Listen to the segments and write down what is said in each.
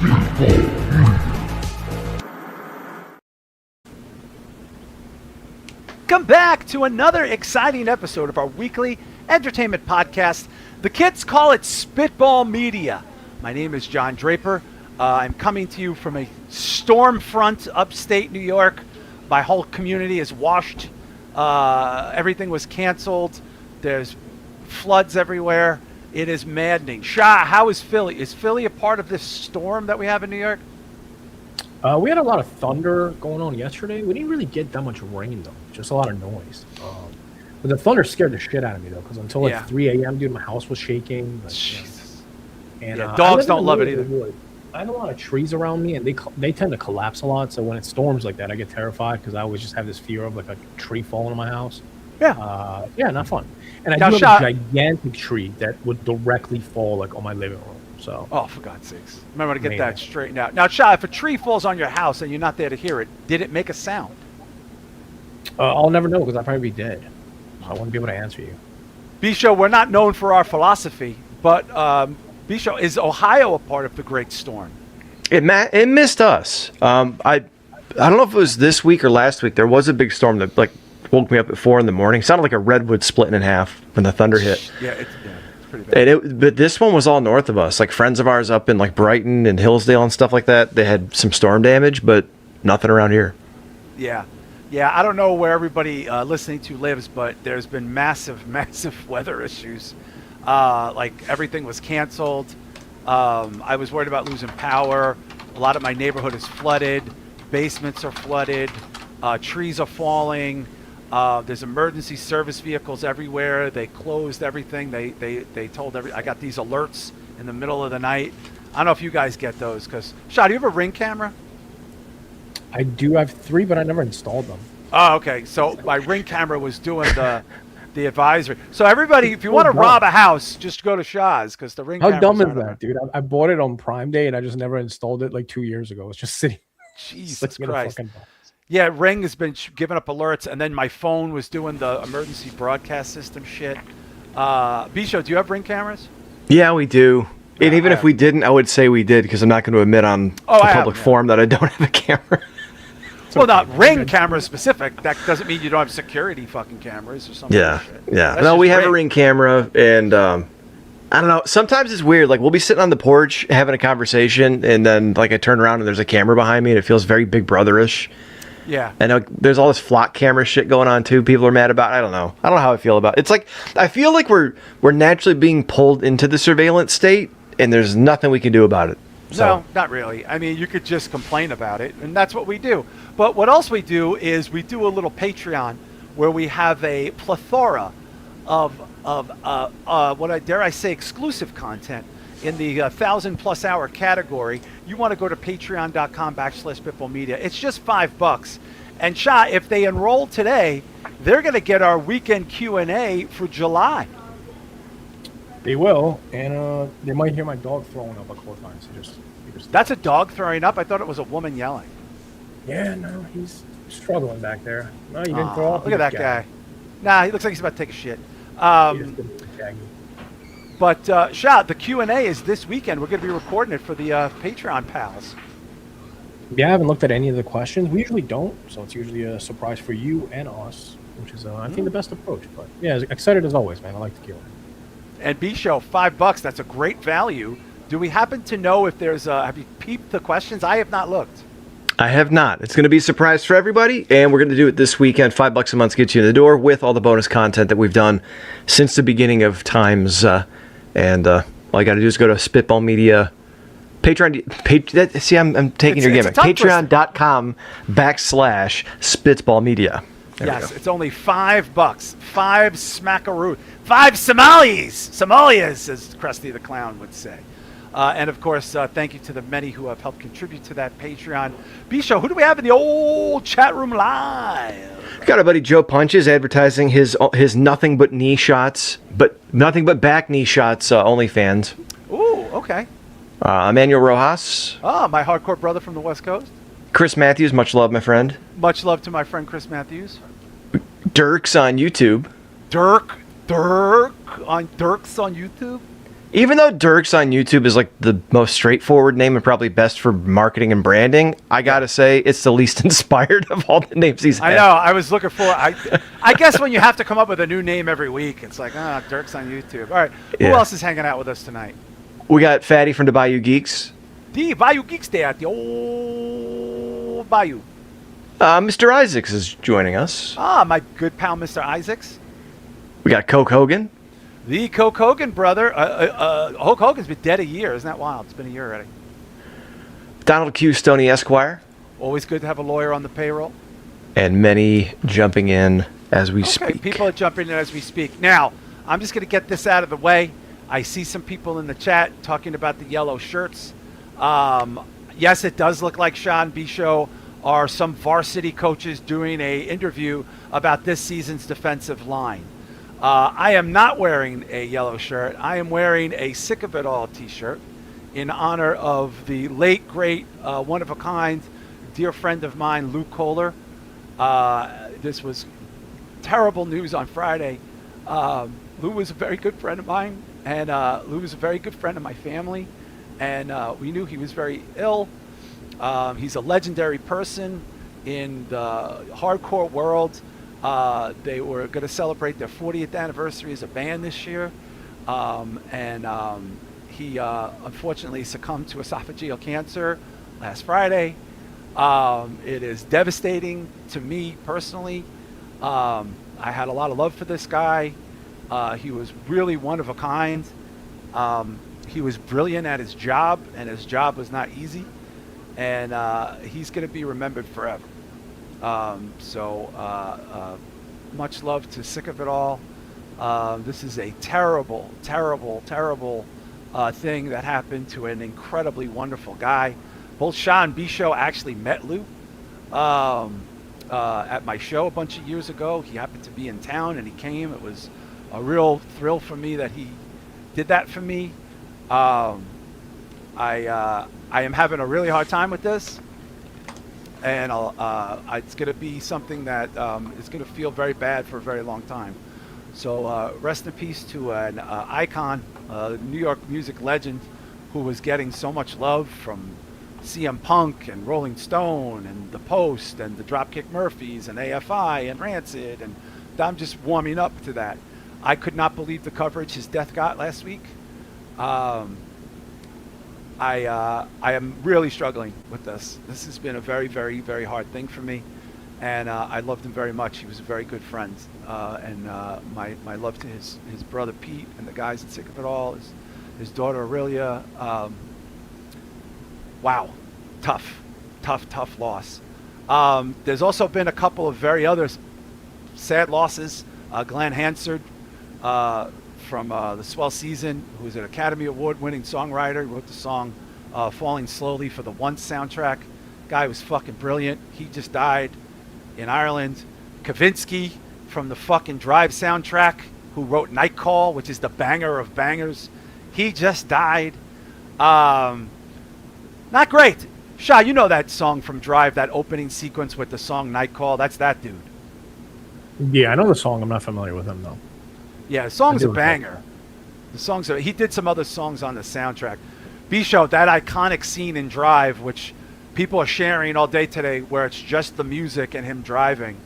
Welcome back to another exciting episode of our weekly entertainment podcast. The kids call it Spitball Media. My name is John Draper. I'm coming to you from a storm front upstate New York. My whole community is washed. Everything was canceled. There's floods everywhere. It is maddening. Shah, how is Philly? Is Philly a part of this storm that we have in New York? We had a lot of thunder going on yesterday. We didn't really get that much rain, though. Just a lot of noise. But the thunder scared the shit out of me, though, because until like 3 a.m., dude, my house was shaking. Like, Jesus. And dogs don't love it either. I have a lot of trees around me, and they tend to collapse a lot. So when it storms like that, I get terrified because I always just have this fear of like a tree falling on my house. Yeah. Not fun. And I do have a gigantic tree that would directly fall like on my living room. So. Oh, for God's sakes. Remember to get that straightened out. Now, Shah, if a tree falls on your house and you're not there to hear it, did it make a sound? I'll never know because I'll probably be dead. So I wouldn't be able to answer you. Bisho, we're not known for our philosophy, but Bisho, is Ohio a part of the Great Storm? It missed us. I don't know if it was this week or last week. There was a big storm that like woke me up at 4 a.m. It sounded like a redwood splitting in half when the thunder hit. Yeah, it's pretty bad. But this one was all north of us. Like friends of ours up in like Brighton and Hillsdale and stuff like that. They had some storm damage, but nothing around here. Yeah. I don't know where everybody listening to lives, but there's been massive weather issues. Like everything was canceled. I was worried about losing power. A lot of my neighborhood is flooded. Basements are flooded. Trees are falling. There's emergency service vehicles everywhere. They closed everything. They told I got these alerts in the middle of the night. I don't know if you guys get those. Because, Shah, do you have a Ring camera? I do have 3, but I never installed them. Oh, okay. So my Ring camera was doing the advisory. So everybody, if you want to rob a house, just go to Shah's because the Ring camera. How dumb is that, dude? I bought it on Prime Day and I just never installed it like 2 years ago. It's just sitting. Jesus Christ. Yeah, Ring has been giving up alerts, and then my phone was doing the emergency broadcast system shit. Bisho, do you have Ring cameras? Yeah, we do. And even if we didn't, I would say we did because I'm not going to admit on a public forum that I don't have a camera. Well, not Ring camera specific. That doesn't mean you don't have security fucking cameras or something. Yeah. No, we have a Ring camera, and I don't know. Sometimes it's weird. Like we'll be sitting on the porch having a conversation, and then like I turn around and there's a camera behind me, and it feels very Big Brother-ish. Yeah. And there's all this flock camera shit going on too. People are mad about. I don't know how I feel about it. It's like I feel like we're naturally being pulled into the surveillance state, and there's nothing we can do about it. So. No, not really. I mean, you could just complain about it, and that's what we do. But what else we do is we do a little Patreon where we have a plethora of what I say exclusive content in the 1,000+ hour category. You want to go to patreon.com/spitballmedia. It's just $5. And Shah, if they enroll today, they're going to get our weekend Q&A for July. They will, and they might hear my dog throwing up a couple of times. That's a dog throwing up? I thought it was a woman yelling. Yeah, no, he's struggling back there. No, you didn't throw up. Look at that guy. Nah, he looks like he's about to take a shit. But Shah, the Q&A is this weekend. We're going to be recording it for the Patreon pals. Yeah, I haven't looked at any of the questions. We usually don't, so it's usually a surprise for you and us, which is, I think, the best approach. But yeah, excited as always, man. I like the Q&A. And B-Show, $5. That's a great value. Do we happen to know if there's have you peeped the questions? I have not looked. I have not. It's going to be a surprise for everybody, and we're going to do it this weekend. $5 a month gets you in the door with all the bonus content that we've done since the beginning of times. All I got to do is go to Spitball Media, Patreon. See, I'm taking your gimmick. Patreon.com/spitballmedia. Yes, it's only $5. 5 smackaroo. 5 Somalias, as Krusty the Clown would say. And of course, thank you to the many who have helped contribute to that Patreon. B-Show, who do we have in the old chat room live? Got our buddy Joe Punches advertising his nothing but knee shots, but nothing but back knee shots OnlyFans. Ooh, okay. Emmanuel Rojas. Oh, my hardcore brother from the West Coast. Chris Matthews, much love, my friend. Much love to my friend Chris Matthews. Dirk's on YouTube. Dirk's on YouTube. Even though Dirks on YouTube is like the most straightforward name and probably best for marketing and branding, I gotta say it's the least inspired of all the names he's had. I know. I was looking for. I guess when you have to come up with a new name every week, it's like Dirks on YouTube. All right. Who else is hanging out with us tonight? We got Fatty from the Bayou Geeks. The Bayou Geeks Day at the old Bayou. Mr. Isaacs is joining us. My good pal, Mr. Isaacs. We got Coke Hogan. The Coke Hogan brother. Hulk Hogan's been dead a year. Isn't that wild? It's been a year already. Donald Q. Stoney Esquire. Always good to have a lawyer on the payroll. And many jumping in as we speak. People are jumping in as we speak. Now, I'm just going to get this out of the way. I see some people in the chat talking about the yellow shirts. Yes, it does look like Shah and B Show are some varsity coaches doing a interview about this season's defensive line. I am not wearing a yellow shirt. I am wearing a Sick of It All t-shirt in honor of the late, great, one-of-a-kind, dear friend of mine, Lou Kohler. This was terrible news on Friday. Lou was a very good friend of mine, and Lou was a very good friend of my family, and we knew he was very ill. He's a legendary person in the hardcore world. They were going to celebrate their 40th anniversary as a band this year, and he unfortunately succumbed to esophageal cancer last Friday. It is devastating to me personally. I had a lot of love for this guy. He was really one of a kind. He was brilliant at his job, and his job was not easy. And he's going to be remembered forever. Much love to Sick of It All. This is a terrible, terrible, terrible thing that happened to an incredibly wonderful guy. Both Shah and B Show actually met Lou at my show a bunch of years ago. He happened to be in town and he came. It was a real thrill for me that he did that for me. I am having a really hard time with this, and it's going to be something that is going to feel very bad for a very long time. So rest in peace to an icon, New York music legend, who was getting so much love from CM Punk and Rolling Stone and The Post and the Dropkick Murphys and AFI and Rancid, and I'm just warming up to that. I could not believe the coverage his death got last week. I am really struggling with this. This has been a very, very, very hard thing for me, and I loved him very much. He was a very good friend, and my love to his brother Pete and the guys at Sick of It All, his daughter Aurelia. Wow, tough loss. There's also been a couple of very other sad losses. Glenn Hansard from the Swell Season, who's an Academy Award-winning songwriter, wrote the song Falling Slowly for the Once soundtrack. Guy was fucking brilliant. He just died in Ireland. Kavinsky from the fucking Drive soundtrack, who wrote Night Call, which is the banger of bangers. He just died. Not great. Shah, you know that song from Drive, that opening sequence with the song Night Call? That's that dude. Yeah, I know the song. I'm not familiar with him, though. Yeah, the song's a banger. He did some other songs on the soundtrack. B-Show, that iconic scene in Drive, which people are sharing all day today, where it's just the music and him driving.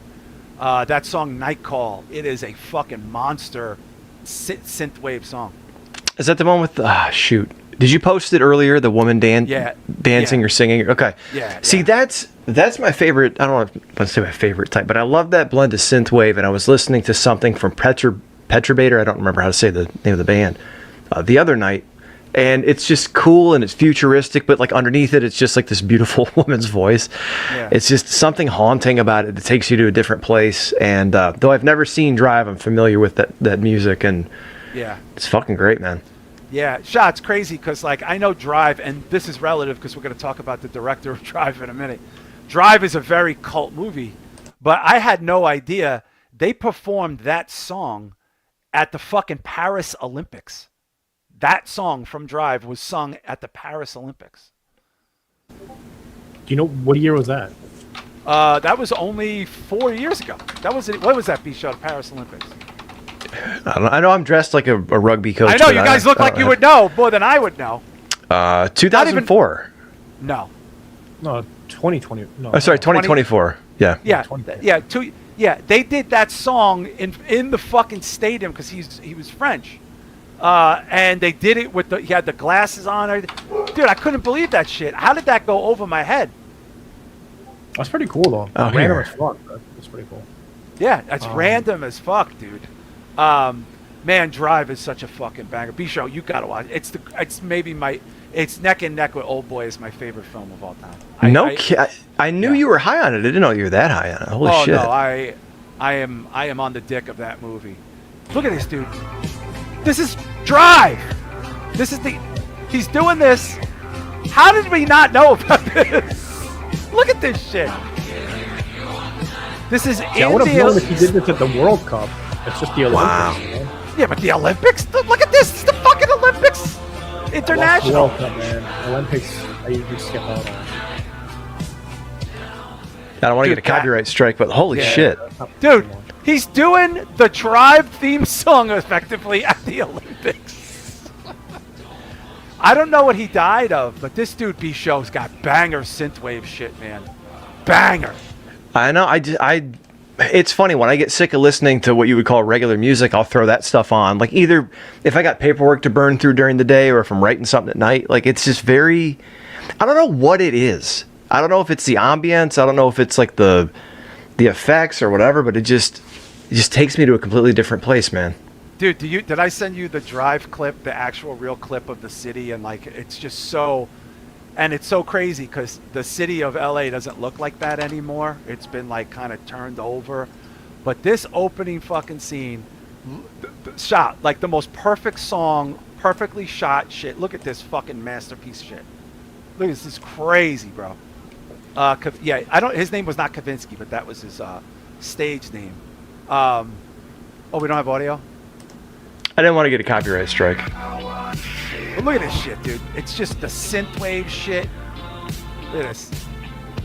That song, Night Call, it is a fucking monster synthwave song. Is that the one with, shoot. Did you post it earlier, the woman dancing or singing? Okay. Yeah. See, that's my favorite. I don't want to say my favorite type, but I love that blend of synthwave, and I was listening to something from Petrobator, I don't remember how to say the name of the band, the other night, and it's just cool and it's futuristic, but like underneath it, it's just like this beautiful woman's voice. Yeah. It's just something haunting about it. It takes you to a different place, and though I've never seen Drive, I'm familiar with that music, and yeah, it's fucking great, man. Yeah, Shah, it's crazy because like I know Drive, and this is relative because we're going to talk about the director of Drive in a minute. Drive is a very cult movie, but I had no idea they performed that song at the fucking Paris Olympics. That song from Drive was sung at the Paris Olympics. Do you know what year was that? That was only 4 years ago. What was that B-Show, the Paris Olympics? I know I'm dressed like a rugby coach. I know you guys look like you would know more than I would know. 2004. No. No, 2020. No. Oh, sorry, 2024. Yeah. Yeah. Yeah. They did that song in the fucking stadium because he was French, and they did it with he had the glasses on. Dude, I couldn't believe that shit. How did that go over my head? That's pretty cool though. Oh, random as fuck. That's pretty cool. Yeah, that's random as fuck, dude. Man, Drive is such a fucking banger. B-Show, you gotta watch. It's neck and neck with Old Boy is my favorite film of all time. I knew you were high on it. I didn't know you were that high on it. Holy shit. No, I am on the dick of that movie. Look at this dude. This is Drive. He's doing this. How did we not know about this? Look at this shit. This is I would have known if he did this at the World Cup. It's just the Olympics. Wow. Man. Yeah, but the Olympics? Look at this. It's the fucking Olympics. International. World Cup, man. Olympics, I usually skip out on. I don't want to get a copyright strike, but holy shit. Dude, he's doing the Drive theme song effectively at the Olympics. I don't know what he died of, but this dude B-Show's got banger synthwave shit, man. Banger. I know. It's funny when I get sick of listening to what you would call regular music, I'll throw that stuff on. Like either if I got paperwork to burn through during the day or if I'm writing something at night, like it's just very, I don't know what it is. I don't know if it's the ambience. I don't know if it's like the effects or whatever, but it just takes me to a completely different place, man. Dude, did I send you the Drive clip, the actual real clip of the city? And like, it's just so, and it's so crazy because the city of LA doesn't look like that anymore. It's been like kind of turned over. But this opening fucking scene, shot like the most perfect song, perfectly shot shit. Look at this fucking masterpiece shit. Look, this is crazy, bro. Yeah, his name was not Kavinsky, but that was his stage name. Oh, we don't have audio? I didn't want to get a copyright strike. But look at this shit, dude. It's just the synthwave shit. Look at this.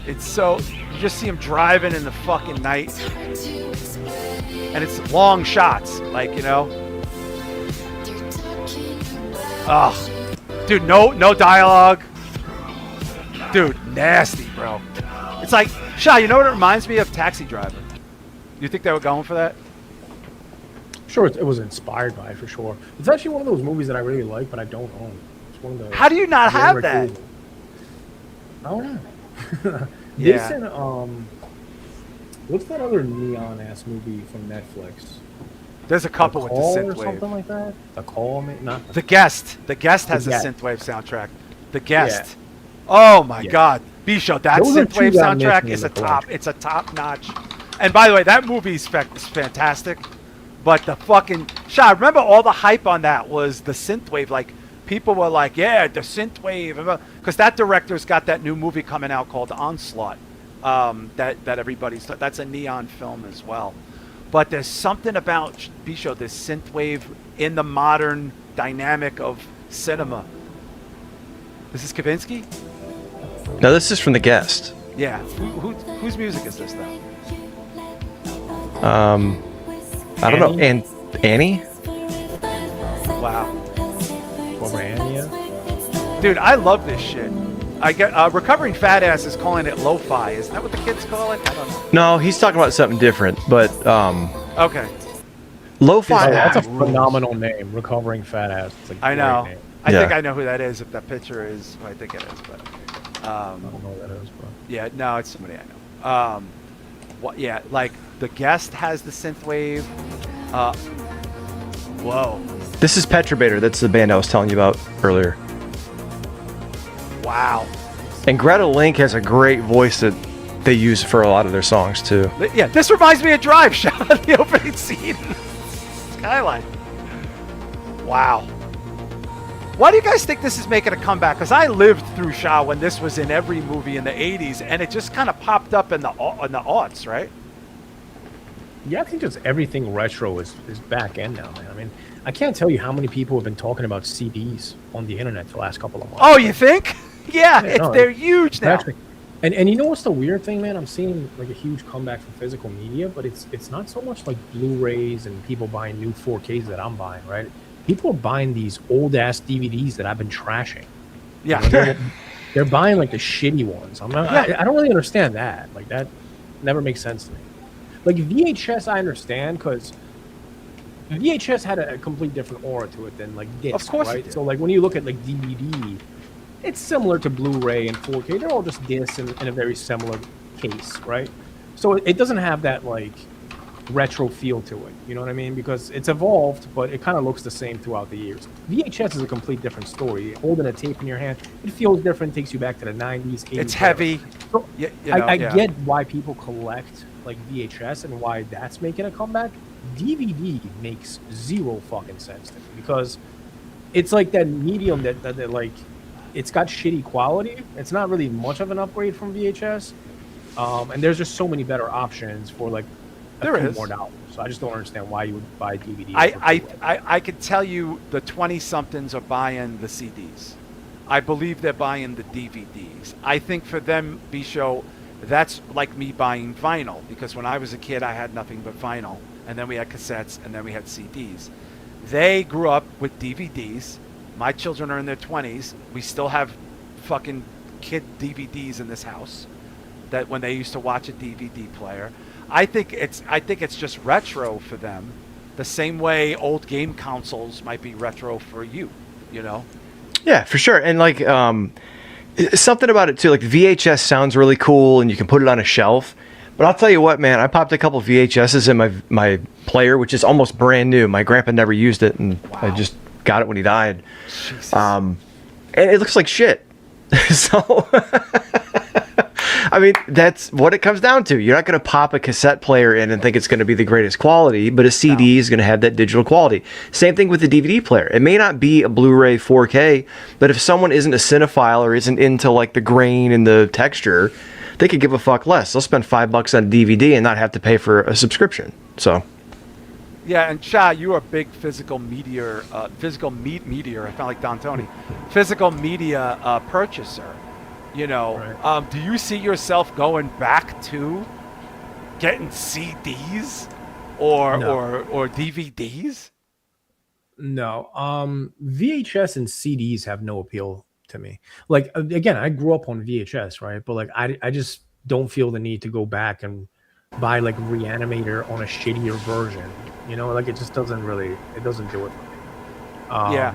It's so, you just see him driving in the fucking night. And it's long shots, like, you know. Oh, dude, no dialogue. Dude, nasty, bro. It's like, Shah, you know what it reminds me of? Taxi Driver. You think they were going for that? Sure, it was inspired by it for sure. It's actually one of those movies that I really like, but I don't own. It's one of the. How do you not have that? I don't know. Yeah. Jason, what's that other neon ass movie from Netflix? There's a couple with the Call synthwave. or something like that. The Call, not The Guest. The Guest has a Guest. synthwave soundtrack. The Guest. Oh my Yeah. God, B-Show, that Those are two synthwave that miss soundtrack me is in a the top. collection. It's a top notch. And by the way, that movie is fantastic. But the fucking Shah, remember all the hype on that was the synthwave. Like people were like, yeah, the synthwave, because that director's got that new movie coming out called Onslaught. That everybody's, that's a neon film as well. But there's something about B-Show, this synthwave in the modern dynamic of cinema. This is Kavinsky? No, this is from The Guest. Yeah. Whose music is this though? I don't know. And Annie? Wow. Over Annie, yeah. Dude, I love this shit. I get Recovering Fat Ass is calling it lo-fi. Isn't that what the kids call it? I don't know. No, he's talking about something different, but Okay. lo-fi. Oh, that's a rules. phenomenal name, Recovering Fat Ass. It's a I great know. name. I Yeah. think I know who that is. If that picture is who I think it is, but I don't know what that is, bro. yeah, no, it's somebody I know. What? Yeah, like The Guest has the synthwave. Whoa. This is Petrobator. That's the band I was telling you about earlier. Wow. And Greta Link has a great voice that they use for a lot of their songs too. Yeah, this reminds me of Drive Shot, the opening scene. Skyline. Wow. Why do you guys think this is making a comeback? Because I lived through Shah when this was in every movie in the 80s, and it just kind of popped up in the aughts, right? Yeah, I think just everything retro is back in now, man. I mean, I can't tell you how many people have been talking about CDs on the internet the last couple of months. Oh, you think? Yeah, Yeah, no, they're huge now. Actually, And you know what's the weird thing, man? I'm seeing like a huge comeback for physical media, but it's not so much like Blu-rays and people buying new 4Ks that I'm buying, right? People are buying these old ass DVDs that I've been trashing. Yeah. They're buying like the shitty ones. I don't really understand that. Like that never makes sense to me. Like VHS, I understand because VHS had a complete different aura to it than like disc, Of course it right? did. So like when you look at like DVD, it's similar to Blu-ray and 4K. They're all just discs in a very similar case, right? So it doesn't have that like retro feel to it. You know what I mean? Because it's evolved, but it kind of looks the same throughout the years. VHS is a complete different story. Holding a tape in your hand, it feels different. Takes you back to the 90s, 80s. It's heavy. So I yeah. get why people collect like VHS and why that's making a comeback. DVD makes zero fucking sense to me because it's like that medium that like it's got shitty quality. It's not really much of an upgrade from VHS. And there's just so many better options for like a few more dollars. So I just don't understand why you would buy DVD. I could tell you the 20-somethings are buying the CDs. I believe they're buying the DVDs. I think for them, Bisho, that's like me buying vinyl because when I was a kid, I had nothing but vinyl. And then we had cassettes and then we had CDs. They grew up with DVDs. My children are in their 20s. We still have fucking kid DVDs in this house that when they used to watch a DVD player. I think it's just retro for them, the same way old game consoles might be retro for you, you know? Yeah, for sure. And like something about it too, like VHS sounds really cool and you can put it on a shelf. But I'll tell you what, man, I popped a couple VHSs in my player, which is almost brand new. My grandpa never used it, and I just got it when he died. And it looks like shit. So, I mean, that's what it comes down to. You're not going to pop a cassette player in and think it's going to be the greatest quality, but a CD is going to have that digital quality. Same thing with the DVD player. It may not be a Blu-ray 4K, but if someone isn't a cinephile or isn't into like the grain and the texture, they could give a fuck less. They'll spend $5 on a DVD and not have to pay for a subscription. So, yeah. And Shah, you are a big physical media, meteor. I sound like Don Tony, physical media purchaser. You know, right. Do you see yourself going back to getting CDs or DVDs? No. VHS and CDs have no appeal to me. Like again, I grew up on VHS, right? But like I just don't feel the need to go back and buy like Reanimator on a shittier version. You know, like it just doesn't do it for me. Yeah.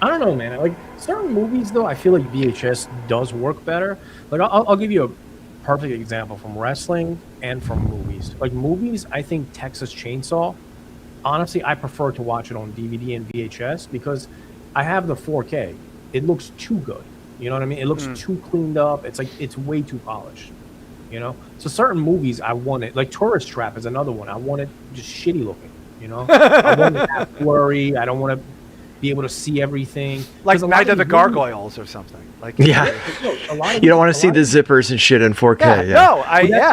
I don't know, man. Like certain movies though, I feel like VHS does work better. Like I'll give you a perfect example from wrestling and from movies. Like movies, I think Texas Chainsaw, honestly, I prefer to watch it on DVD and VHS because I have the 4K. It looks too good. You know what I mean? It looks too cleaned up. It's like it's way too polished. You know? So certain movies I want it. Like Tourist Trap is another one. I want it just shitty looking. You know? I want it to have blurry. I don't want to be able to see everything. Like Night of the Gargoyles or something. Like yeah. You don't want to see the zippers and shit in 4K. No,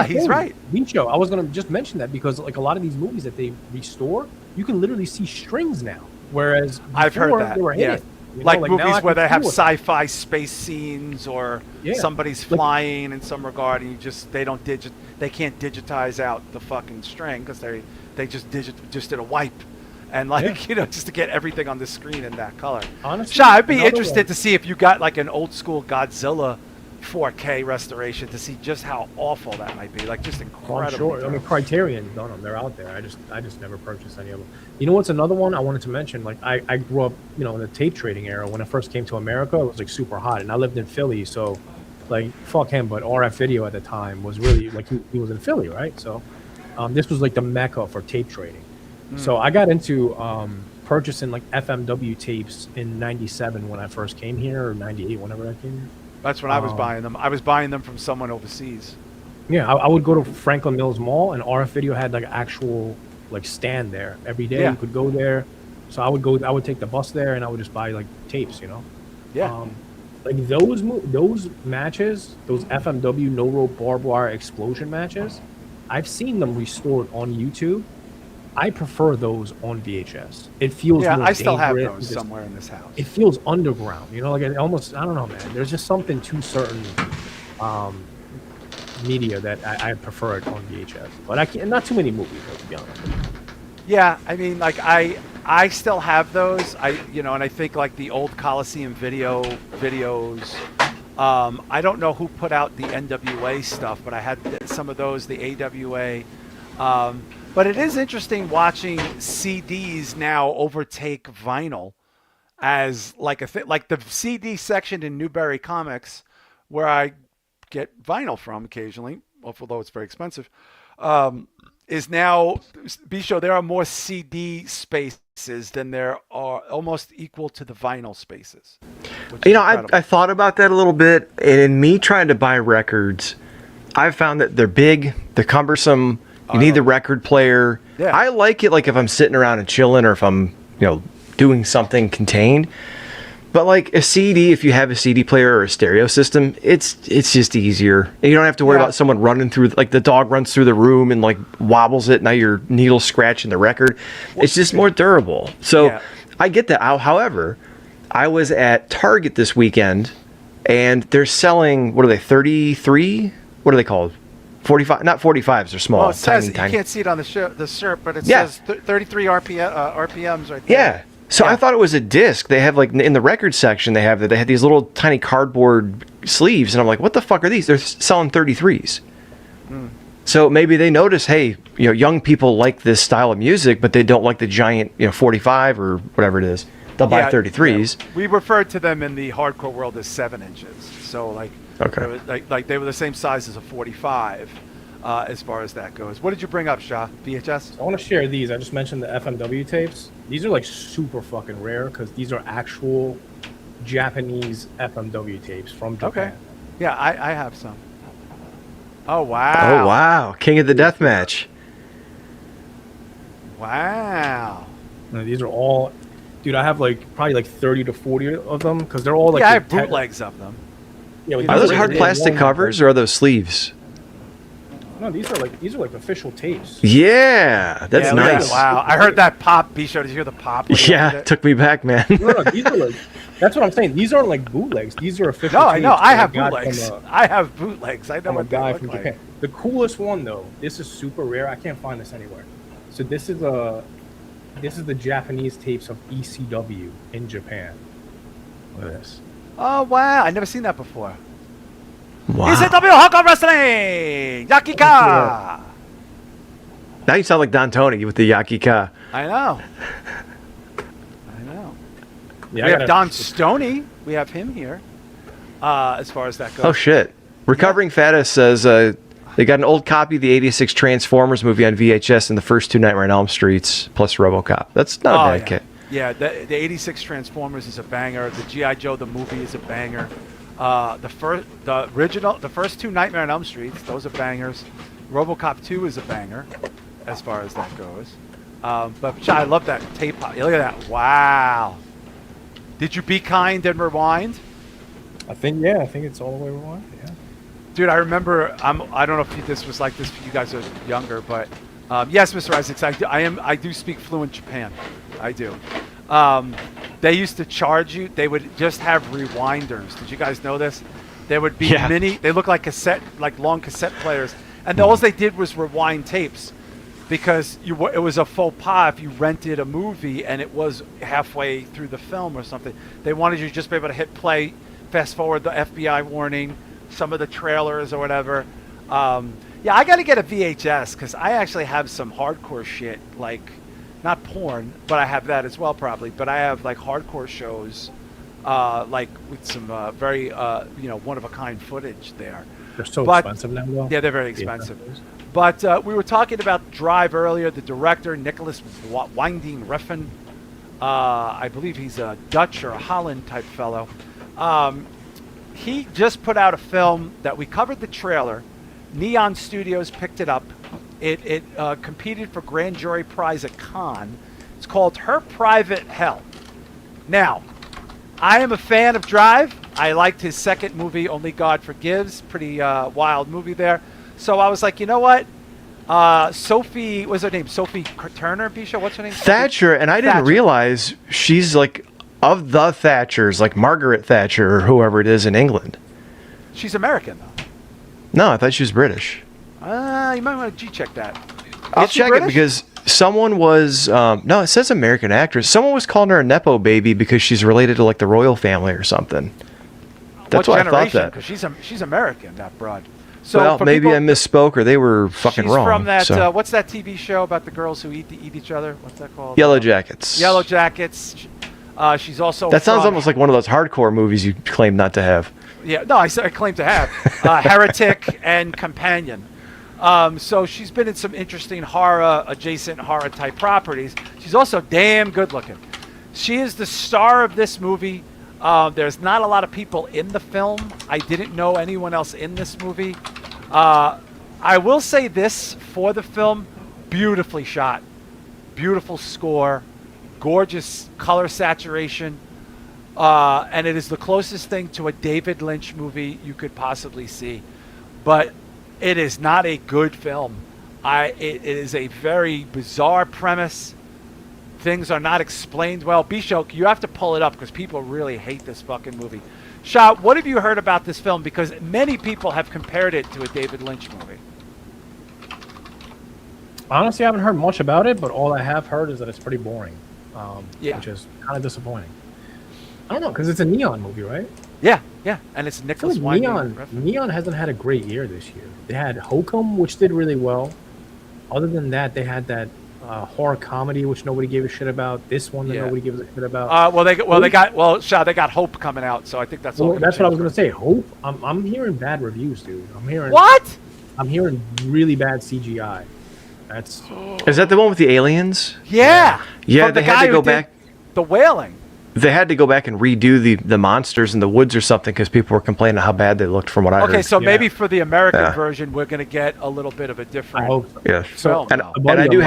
he's right. Vincho, I was going to just mention that because like a lot of these movies that they restore, you can literally see strings now. Whereas before, I've heard that. They were hidden. Like movies where they have sci-fi space scenes or somebody's flying in some regard, and they can't digitize out the fucking string because they just did a wipe, and just to get everything on the screen in that color. Honestly, Shah, I'd be interested to see if you got like an old school Godzilla 4K restoration to see just how awful that might be. Like just incredible. Sure. I mean, Criterion's done them. They're out there. I just never purchased any of them. You know what's another one I wanted to mention? Like I grew up, in the tape trading era. When I first came to America, it was like super hot, and I lived in Philly, so like fuck him. But RF Video at the time was really like he was in Philly, right? So this was like the mecca for tape trading. So I got into purchasing like FMW tapes in '97 when I first came here, or '98, whenever I came here. That's when I was buying them. I was buying them from someone overseas. Yeah, I would go to Franklin Mills Mall, and RF Video had like actual like stand there every day. You could go there. So I would take the bus there, and I would just buy like tapes, Yeah. Like those matches, those FMW no rope barbed wire explosion matches, I've seen them restored on YouTube. I prefer those on VHS. It feels more I still have dangerous. those somewhere in this house. It feels underground, like it almost, I don't know, man. There's just something too certain media that I prefer it on VHS. But I can't, not too many movies, though, to be honest. Yeah, I mean, like I still have those. And I think like the old Coliseum videos. I don't know who put out the NWA stuff, but I had some of those, the AWA. But it is interesting watching CDs now overtake vinyl as like like the CD section in Newberry Comics, where I get vinyl from occasionally, although it's very expensive, is now Bisho. There are more CD spaces than there are, almost equal to the vinyl spaces. I thought about that a little bit, and in me trying to buy records, I've found that they're big, they're cumbersome. You need the record player. Yeah. I like it like if I'm sitting around and chilling, or if I'm doing something contained. But like a CD, if you have a CD player or a stereo system, it's just easier. And you don't have to worry about someone running through, like the dog runs through the room and like wobbles it. Now your needle's scratching the record. It's just more durable. So I get that. However, I was at Target this weekend, and they're selling, what are they, 33? What are they called? 45? Not 45s. They're small. Well, it says, tiny. you can't see it on the shirt, but it says 33 RPMs right there. Yeah. So I thought it was a disc. They have like in the record section, they had these little tiny cardboard sleeves, and I'm like, what the fuck are these? They're selling 33s. So maybe they notice, hey, young people like this style of music, but they don't like the giant, 45 or whatever it is. They'll buy 33s. Yeah. We referred to them in the hardcore world as 7 inches. So like, they were the same size as a 45. As far as that goes. What did you bring up, Shah? VHS? I want to share these. I just mentioned the FMW tapes. These are like super fucking rare because these are actual Japanese FMW tapes from Japan. Okay. Yeah, I have some. Oh, wow. Oh, wow. King of the Deathmatch. Wow. No, these are all... Dude, I have probably 30 to 40 of them because they're all like... Yeah, I have bootlegs of them. Yeah, are those hard plastic covers or are those sleeves? No, these are like official tapes. Yeah, that's nice. Wow, I heard that pop. Bisho, did you hear the pop? Yeah, it took me back, man. No, these are that's what I'm saying. These aren't like bootlegs. These are official. No, I know. I have got bootlegs. I have bootlegs. I know from a what they guy look from like. Japan. The coolest one though. This is super rare. I can't find this anywhere. So this is the Japanese tapes of ECW in Japan. Look at this. Oh wow, I never seen that before. Wow. ECW Hardcore Wrestling! Yakika! Now you sound like Don Tony with the Yakika. I know. Yeah, we have Don Stoney. We have him here. As far as that goes. Oh shit. Recovering Fattest says they got an old copy of the '86 Transformers movie on VHS and the first 2 Nightmare on Elm Streets plus RoboCop. That's not a bad kit. Yeah, the '86 Transformers is a banger. The G.I. Joe the movie is a banger. The first 2 Nightmare on Elm Streets, those are bangers. RoboCop 2 is a banger, as far as that goes. But I love that tape. Look at that! Wow. Did you Be Kind and Rewind? I think it's all the way rewind. Yeah. Dude, I remember. I don't know if this was like this for you guys are younger, but yes, Mr. Isaacs, I do speak fluent Japan. I do. They used to charge you. They would just have rewinders. Did you guys know this? There would be mini. They look like long cassette players, and all they did was rewind tapes, because it was a faux pas if you rented a movie and it was halfway through the film or something. They wanted you to just be able to hit play, fast forward the FBI warning, some of the trailers or whatever. Yeah, I got to get a VHS because I actually have some hardcore shit like. Not porn, but I have that as well probably. But I have like hardcore shows, like with some very one-of-a-kind footage there. They're so expensive now, though. Yeah, they're very expensive. But we were talking about Drive earlier. The director, Nicholas Winding Refn, I believe he's a Dutch or a Holland type fellow. He just put out a film that we covered the trailer. Neon Studios picked it up. It competed for Grand Jury Prize at Cannes. It's called Her Private Hell. Now, I am a fan of Drive. I liked his second movie, Only God Forgives. Pretty wild movie there. So I was like, you know what? Sophie, what's her name? Sophie Turner, Bisha? What's her name? Thatcher, and I didn't realize she's like of the Thatchers, like Margaret Thatcher or whoever it is in England. She's American, though. No, I thought she was British. You might want to G-check that. I'll Is she check British? it because someone was no, it says American actress. Someone was calling her a nepo baby because she's related to like the royal family or something. That's why I thought that. Because she's American, that broad. So well, for maybe people, I misspoke or they were fucking she's wrong. from that. so. What's that TV show about the girls who eat each other? What's that called? Yellow Jackets. Yellow Jackets. She's also. That sounds from, almost like one of those hardcore movies you claim not to have. Yeah, no, I claim to have Heretic and Companion. So she's been in some interesting adjacent horror type properties. She's also damn good looking. She is the star of this movie. There's not a lot of people in the film. I didn't know anyone else in this movie. I will say this for the film: beautifully shot, beautiful score, gorgeous color saturation. And it is the closest thing to a David Lynch movie you could possibly see. But it is not a good film. It is a very bizarre premise. Things are not explained well. Bishok, you have to pull it up because people really hate this fucking movie. Shah, what have you heard about this film? Because many people have compared it to a David Lynch movie. Honestly, I haven't heard much about it, but all I have heard is that it's pretty boring, which is kind of disappointing. I don't know, because it's a Neon movie, right? Yeah, and it's Nicholas Winding. Neon hasn't had a great year this year. They had Hokum, which did really well. Other than that, they had that horror comedy, which nobody gave a shit about. This one that nobody gives a shit about. Shah, they got Hope coming out, so I think that's all. That's what I was gonna say. Hope. I'm hearing bad reviews, dude. What? I'm hearing really bad CGI. Is that the one with the aliens? Yeah. Yeah, From they had to go back. The Wailing. They had to go back and redo the monsters in the woods or something because people were complaining how bad they looked from what I heard. Okay, so maybe for the American version, we're going to get a little bit of a different. I hope so. Yeah. Film. And I do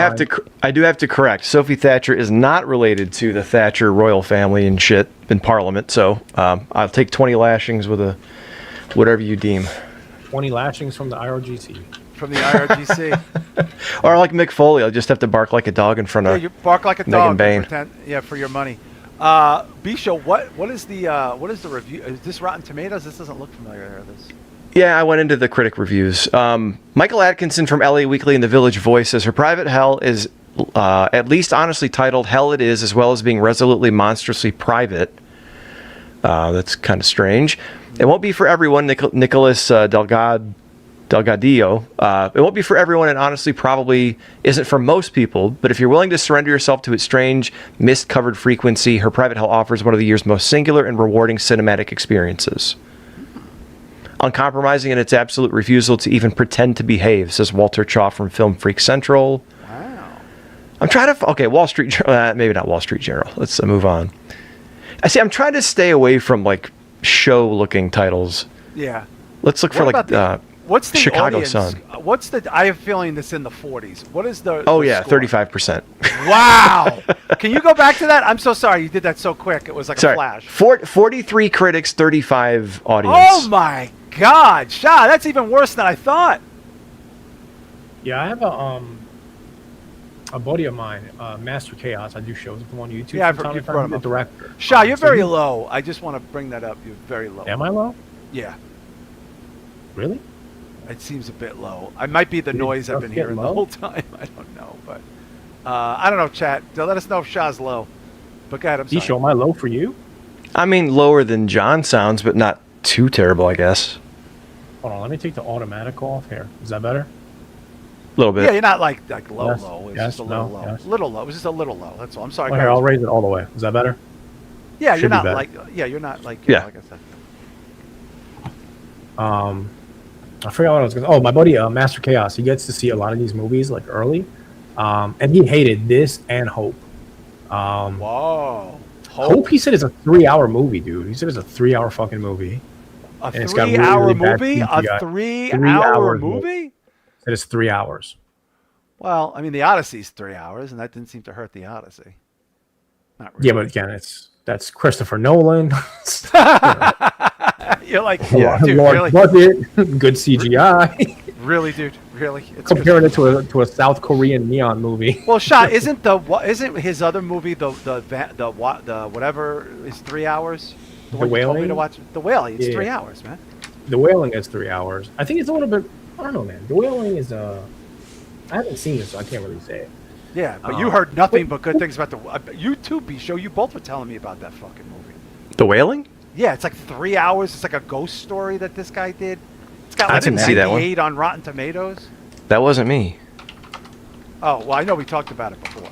have to correct. Sophie Thatcher is not related to the Thatcher royal family and shit in Parliament. So I'll take 20 lashings with a whatever you deem. 20 lashings from the IRGC. From the IRGC. Or like Mick Foley, I'll just have to bark like a dog in front of. Yeah, you bark like a Megan dog. Bain. For your money. Bisho, what is the review? Is this Rotten Tomatoes? This doesn't look familiar. Yeah, I went into the critic reviews. Michael Atkinson from LA Weekly and The Village Voice says her private hell is at least honestly titled Hell It Is, as well as being resolutely monstrously private. That's kind of strange. It won't be for everyone, Nicholas Delgadillo. It won't be for everyone, and honestly probably isn't for most people, but if you're willing to surrender yourself to its strange, mist-covered frequency, her private hell offers one of the year's most singular and rewarding cinematic experiences. Uncompromising in its absolute refusal to even pretend to behave, says Walter Chaw from Film Freak Central. Wow. I'm trying to... Okay, Wall Street Journal... maybe not Wall Street Journal. Let's move on. I'm trying to stay away from, like, show-looking titles. Yeah. Let's look for, like... What's the Chicago audience? Sun. I have a feeling this in the 40s. What is the? Oh, the yeah, score? 35%. Wow. Can you go back to that? I'm so sorry. You did that so quick. It was like a flash. 43 critics, 35 audience. Oh my God, Shah, that's even worse than I thought. Yeah, I have a buddy of mine, Master Chaos. I do shows with him on YouTube. Yeah, you've brought him the up. director. Shah, you're very low. I just want to bring that up. You're very low. Am I low? Yeah. Really? It seems a bit low. I might be the noise I've been hearing the whole time. I don't know, but I don't know, chat. Let us know if Shah's low. But go ahead, I'm sorry. Show my low for you? I mean, lower than John sounds, but not too terrible, I guess. Hold on, let me take the automatic off here. Is that better? A little bit. Yeah, you're not like low, Yes, low. It's yes, just a little no, low. yes. Little low. It was just a little low. That's all. I'm sorry. Oh, here, I'll raise it all the way. Is that better? Yeah, Should you're be not better. like. Yeah, you're not like. Yeah. Like I said. I forgot what I was going to say. Oh, my buddy, Master Chaos, he gets to see a lot of these movies, like, early. And he hated this and Hope. Whoa. Hope, he said, is a 3-hour movie, dude. He said it's a 3-hour fucking movie. A And it's got 3-hour really bad movie? A CGI. 3-hour movie? He said it's 3 hours. Well, I mean, the Odyssey's 3 hours, and that didn't seem to hurt the Odyssey. Not really. Yeah, but again, that's Christopher Nolan. You're like, yeah, dude, large really? budget, good CGI. Really, dude, really? It's Comparing it to a South Korean neon movie. Well, Shah, isn't his other movie the whatever is 3 hours? The one you told me Wailing? to watch. The Wailing. It's Yeah. 3 hours, man. The Wailing is 3 hours. I think it's a little bit. I don't know, man. The Wailing is I haven't seen it, so I can't really say it. Yeah, but you heard nothing but good things about the. You too, B-Show. You both were telling me about that fucking movie. The Wailing? Yeah, it's like 3 hours. It's like a ghost story that this guy did. It's got I like didn't see that one. 98 on Rotten Tomatoes. That wasn't me. Oh, well, I know we talked about it before.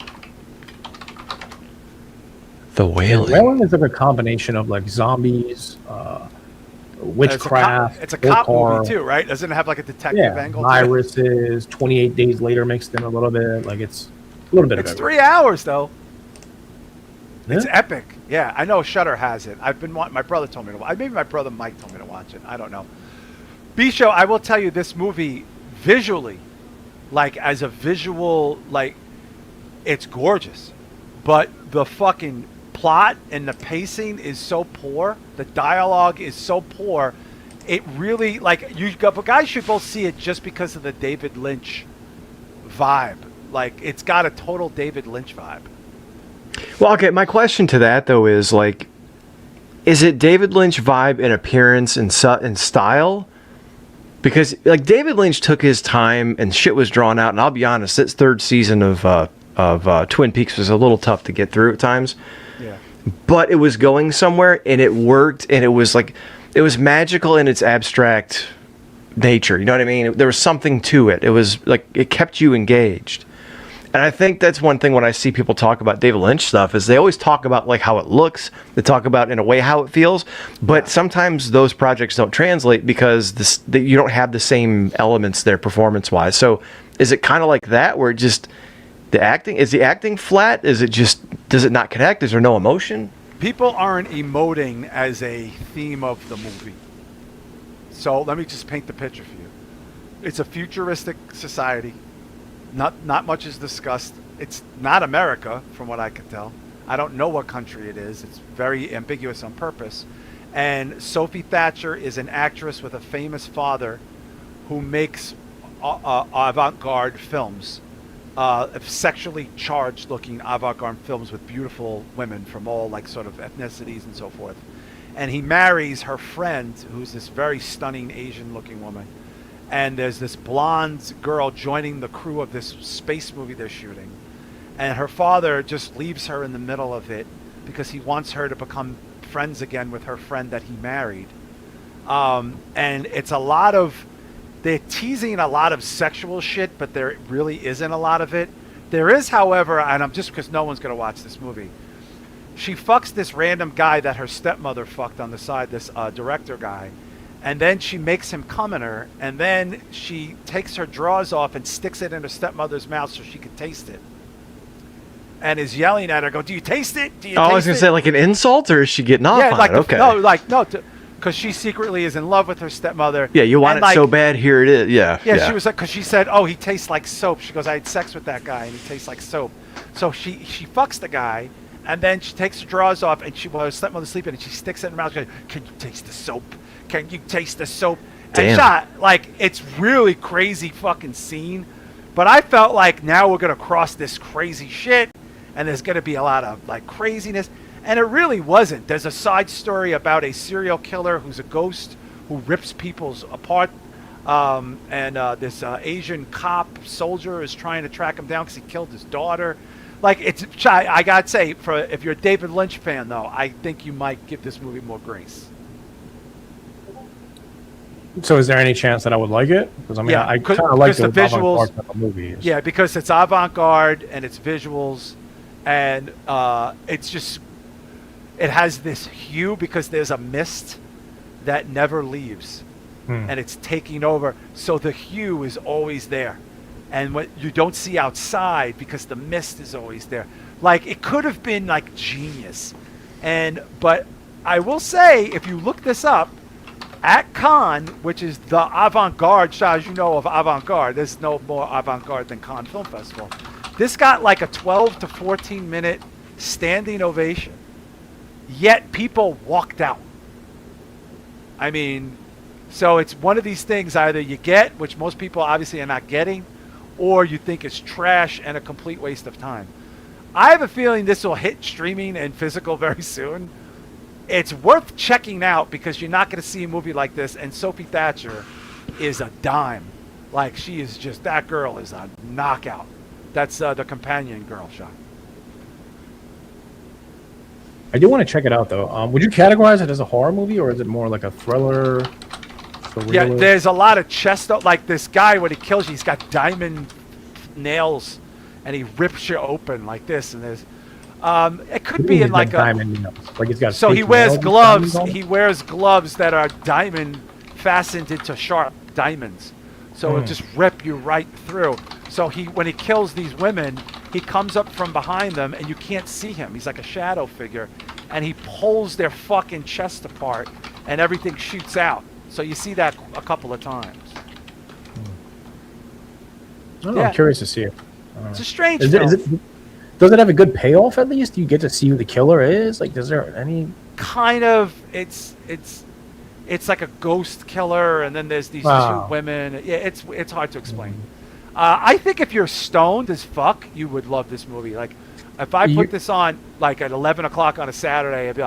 The Wailing. The Wailing is like a combination of like zombies, witchcraft. It's a cop horror. movie too, right? Doesn't it have like a detective angle? to it? Viruses, 28 Days Later mixed in a little bit. Like it's a little bit It's of 3 hours though. Yeah. It's epic. Yeah, I know Shudder has it. I've been my brother told me to watch. Maybe my brother Mike told me to watch it. I don't know. B-Show, I will tell you this movie visually, like as a visual, like it's gorgeous, but the fucking plot and the pacing is so poor. The dialogue is so poor. It really like but guys should both see it just because of the David Lynch vibe. Like it's got a total David Lynch vibe. Well, okay, my question to that, though, is, like, is it David Lynch vibe in appearance and style? Because, like, David Lynch took his time and shit was drawn out, and I'll be honest, this third season of Twin Peaks was a little tough to get through at times. Yeah. But it was going somewhere, and it worked, and it was, like, it was magical in its abstract nature, you know what I mean? There was something to it. It was, like, it kept you engaged. And I think that's one thing when I see people talk about David Lynch stuff is they always talk about like how it looks. They talk about in a way how it feels, but sometimes those projects don't translate because you don't have the same elements there performance-wise. So is it kind of like that where is the acting flat? Does it not connect? Is there no emotion? People aren't emoting as a theme of the movie. So let me just paint the picture for you. It's a futuristic society. Not much is discussed. It's not America, from what I can tell. I don't know what country it is. It's very ambiguous on purpose. And Sophie Thatcher is an actress with a famous father who makes avant-garde films, sexually charged looking avant-garde films with beautiful women from all like sort of ethnicities and so forth. And he marries her friend, who's this very stunning Asian looking woman. And there's this blonde girl joining the crew of this space movie they're shooting. And her father just leaves her in the middle of it because he wants her to become friends again with her friend that he married. And it's they're teasing a lot of sexual shit, but there really isn't a lot of it. There is, however, and I'm just because no one's going to watch this movie, she fucks this random guy that her stepmother fucked on the side, this director guy. And then she makes him come in her, and then she takes her drawers off and sticks it in her stepmother's mouth so she could taste it. And is yelling at her, "Go, do you taste it? Do you taste it?" I was gonna say like an insult, or is she getting off on it? Okay. Because she secretly is in love with her stepmother. Yeah, you want it so bad. Here it is. Yeah. Yeah, she was like, because she said, "Oh, he tastes like soap." She goes, "I had sex with that guy, and he tastes like soap." So she fucks the guy, and then she takes her drawers off, and her stepmother's sleeping, and she sticks it in her mouth. She goes, "Can you taste the soap? Can you taste the soap?" Damn. And Shah, like, it's really crazy fucking scene. But I felt like now we're going to cross this crazy shit, and there's going to be a lot of, like, craziness. And it really wasn't. There's a side story about a serial killer who's a ghost who rips people apart. And this Asian cop soldier is trying to track him down because he killed his daughter. Like, it's, I got to say, if you're a David Lynch fan, though, I think you might give this movie more grace. So is there any chance that I would like it? Because I mean, Yeah, I kind of like the visuals. avant-garde type of movies. Yeah, because it's avant-garde and it's visuals, and it's just, it has this hue because there's a mist that never leaves, and it's taking over. So the hue is always there, and what you don't see outside because the mist is always there. Like, it could have been like genius, but I will say, if you look this up, at Cannes, which is the avant-garde, Shah, as you know of avant-garde, there's no more avant-garde than Cannes Film Festival. This got like a 12 to 14 minute standing ovation, yet people walked out. I mean, so it's one of these things either you get, which most people obviously are not getting, or you think it's trash and a complete waste of time. I have a feeling this will hit streaming and physical very soon. it's worth checking out because you're not going to see a movie like this. And Sophie Thatcher is a dime. Like, she is just, that girl is a knockout. That's the companion girl, Shah. I do want to check it out, though. Would you categorize it as a horror movie, or is it more like a thriller? Yeah, there's a lot of chest. Like this guy, when he kills you, he's got diamond nails, and he rips you open like this. And there's, it could be in like a diamond nails. Like he's got. So he wears gloves. He wears gloves that are diamond fastened into sharp diamonds. So it'll just rip you right through. So when he kills these women, he comes up from behind them, and you can't see him. He's like a shadow figure, and he pulls their fucking chest apart, and everything shoots out. So you see that a couple of times. I'm curious to see it. It's a strange film. Does it have a good payoff at least? Do you get to see who the killer is? Like, is there any... Kind of. It's like a ghost killer, and then there's these two women. Yeah, it's hard to explain. I think if you're stoned as fuck, you would love this movie. Like, if I put this on like at 11 o'clock on a Saturday, I'd be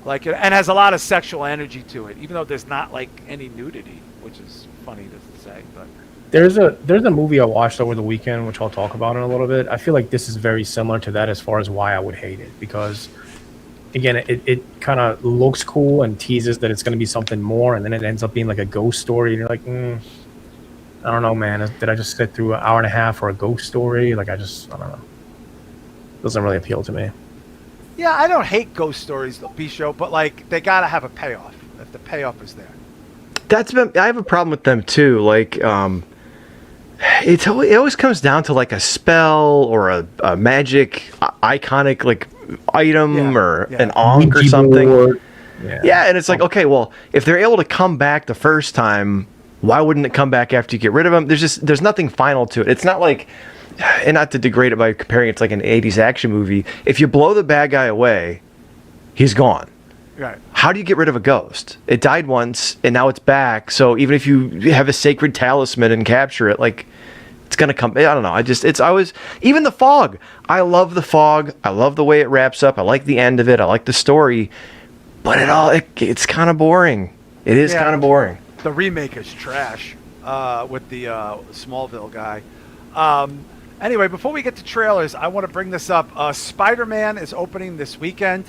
like, and has a lot of sexual energy to it, even though there's not like any nudity, which is funny to say. But there's a movie I watched over the weekend, which I'll talk about in a little bit. I feel like this is very similar to that as far as why I would hate it, because again, it kind of looks cool and teases that it's going to be something more, and then it ends up being like a ghost story, and you're like, I don't know, man. Did I just sit through an hour and a half for a ghost story? Like, I don't know. Doesn't really appeal to me. Yeah, I don't hate ghost stories, Bisho, but like they gotta have a payoff. If the payoff is there, I have a problem with them too. Like, it always comes down to like a spell or a magic iconic like item or an ankh or something. Yeah, and it's like, okay, well, if they're able to come back the first time, why wouldn't it come back after you get rid of them? There's nothing final to it. It's not like, and not to degrade it by comparing it to like an 80s action movie, if you blow the bad guy away, he's gone. Right. How do you get rid of a ghost? It died once, and now it's back. So even if you have a sacred talisman and capture it, like, it's gonna come. I don't know. It's always, even the fog. I love the fog. I love the way it wraps up. I like the end of it. I like the story, but it's kind of boring. It is kind of boring. The remake is trash with the Smallville guy. Anyway, before we get to trailers, I want to bring this up. Spider-Man is opening this weekend.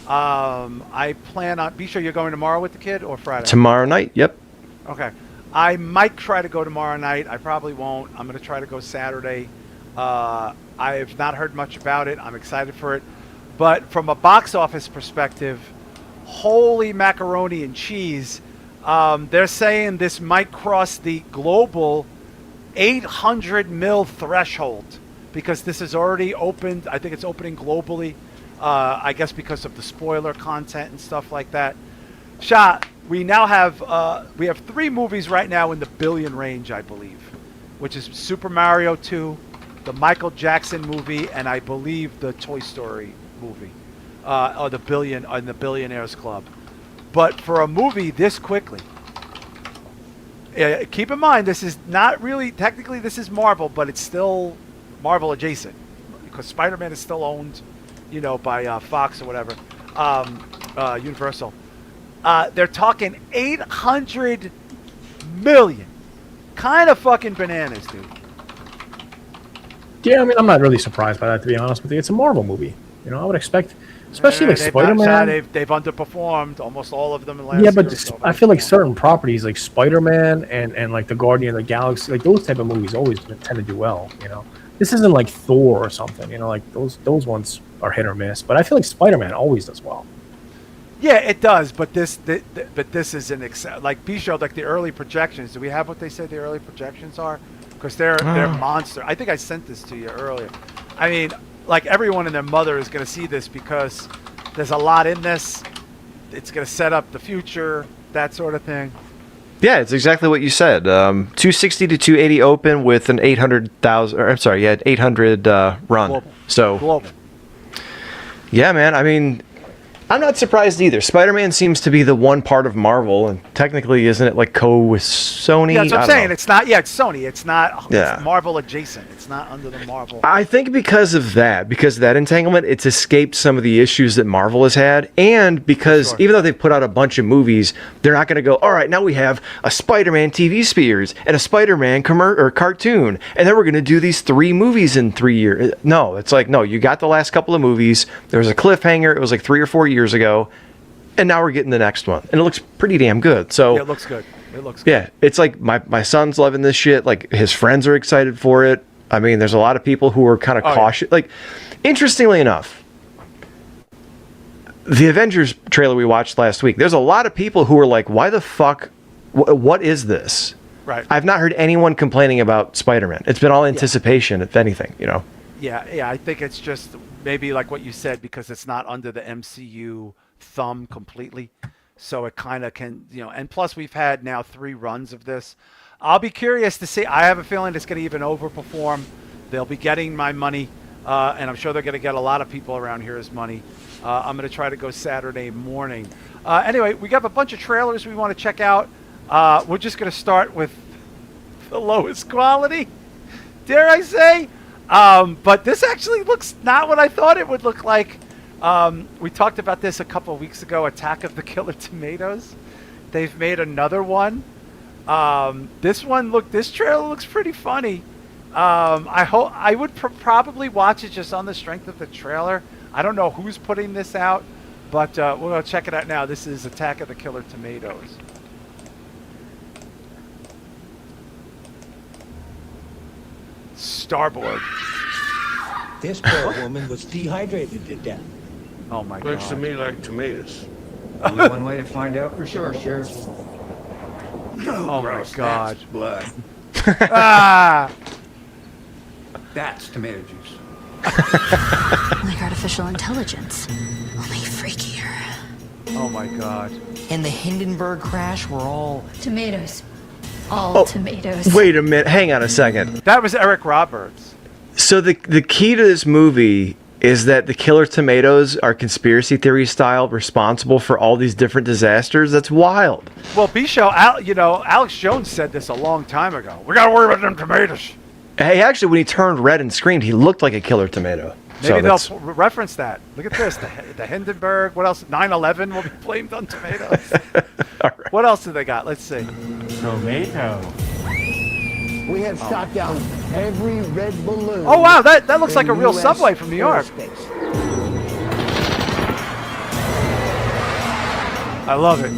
I plan on... Bisho, you're going tomorrow with the kid or Friday? Tomorrow night, yep. Okay. I might try to go tomorrow night. I probably won't. I'm going to try to go Saturday. I have not heard much about it. I'm excited for it. But from a box office perspective, holy macaroni and cheese... they're saying this might cross the global 800 mil threshold because this is already opened. I think it's opening globally. I guess because of the spoiler content and stuff like that. Shah, we now have 3 movies right now in the billion range, I believe, which is Super Mario 2, the Michael Jackson movie, and I believe the Toy Story movie, or the Billionaires Club. But for a movie this quickly, keep in mind, this is not really, technically this is Marvel, but it's still Marvel adjacent because Spider-Man is still owned, by Fox or whatever, Universal. They're talking 800 million. Kind of fucking bananas, dude. Yeah, I mean, I'm not really surprised by that, to be honest with you. It's a Marvel movie. I would expect... Especially like Spider-Man. They've underperformed almost all of them in the last year. Yeah, but so I feel like certain properties like Spider-Man and like the Guardian of the Galaxy, like those type of movies always tend to do well. This isn't like Thor or something. Like those ones are hit or miss. But I feel like Spider-Man always does well. Yeah, it does. But this is like Bisho, like the early projections. Do we have what they said the early projections are? Because they're monster. I think I sent this to you earlier. I mean, like everyone and their mother is going to see this because there's a lot in this. It's going to set up the future, that sort of thing. Yeah, it's exactly what you said. 260 to 280 open with an 800,000. I'm sorry, 800 run. Global. So global. Yeah, man. I mean, I'm not surprised either. Spider-Man seems to be the one part of Marvel, and technically, isn't it like with Sony? Yeah, that's what I'm saying. It's not. Yeah, it's Sony. It's not. Yeah. It's Marvel adjacent. It's not under the Marvel. I think because of that entanglement, it's escaped some of the issues that Marvel has had, and because even though they've put out a bunch of movies, they're not going to go, all right, now we have a Spider-Man TV series and a Spider-Man cartoon, and then we're going to do these 3 movies in 3 years. No, it's like, no, you got the last couple of movies. There was a cliffhanger. It was like 3 or 4 years ago, and now we're getting the next one, and it looks pretty damn good. So yeah, it looks good. It looks good. Yeah, it's like my son's loving this shit. Like, his friends are excited for it. I mean, there's a lot of people who are kind of cautious. Yeah. Like, interestingly enough, the Avengers trailer we watched last week, there's a lot of people who are like, why the fuck, what is this? Right. I've not heard anyone complaining about Spider-Man. It's been all anticipation, if anything, you know? Yeah, I think it's just maybe like what you said, because it's not under the MCU thumb completely. So it kind of can, and plus we've had now 3 runs of this. I'll be curious to see. I have a feeling it's going to even overperform. They'll be getting my money, and I'm sure they're going to get a lot of people around here's money. I'm going to try to go Saturday morning. Anyway, we got a bunch of trailers we want to check out. We're just going to start with the lowest quality, dare I say. But this actually looks not what I thought it would look like. We talked about this a couple of weeks ago, Attack of the Killer Tomatoes. They've made another one. This trailer looks pretty funny. I would probably watch it just on the strength of the trailer. I don't know who's putting this out, but we're going to check it out now. This is Attack of the Killer Tomatoes. Starboard. This poor woman was dehydrated to death. Oh my God. Looks to me like tomatoes. Only one way to find out for sure, Sheriff. Oh my God. That's blood. Ah! That's tomato juice. Like artificial intelligence, only freakier. Oh my God. In the Hindenburg crash, we're all Tomatoes. All tomatoes. Wait a minute. Hang on a second. That was Eric Roberts. So the key to this movie is that the killer tomatoes are conspiracy theory style responsible for all these different disasters. That's wild. Well, B-Show, Alex Jones said this a long time ago. We got to worry about them tomatoes. Hey, actually, when he turned red and screamed, he looked like a killer tomato. Maybe they'll reference that. Look at this. The Hindenburg. What else? 9/11 will be blamed on tomatoes. All right. What else do they got? Let's see. Tomato. We have shot down every red balloon. Oh, wow. That looks like a in real US subway from New York. airspace. I love it.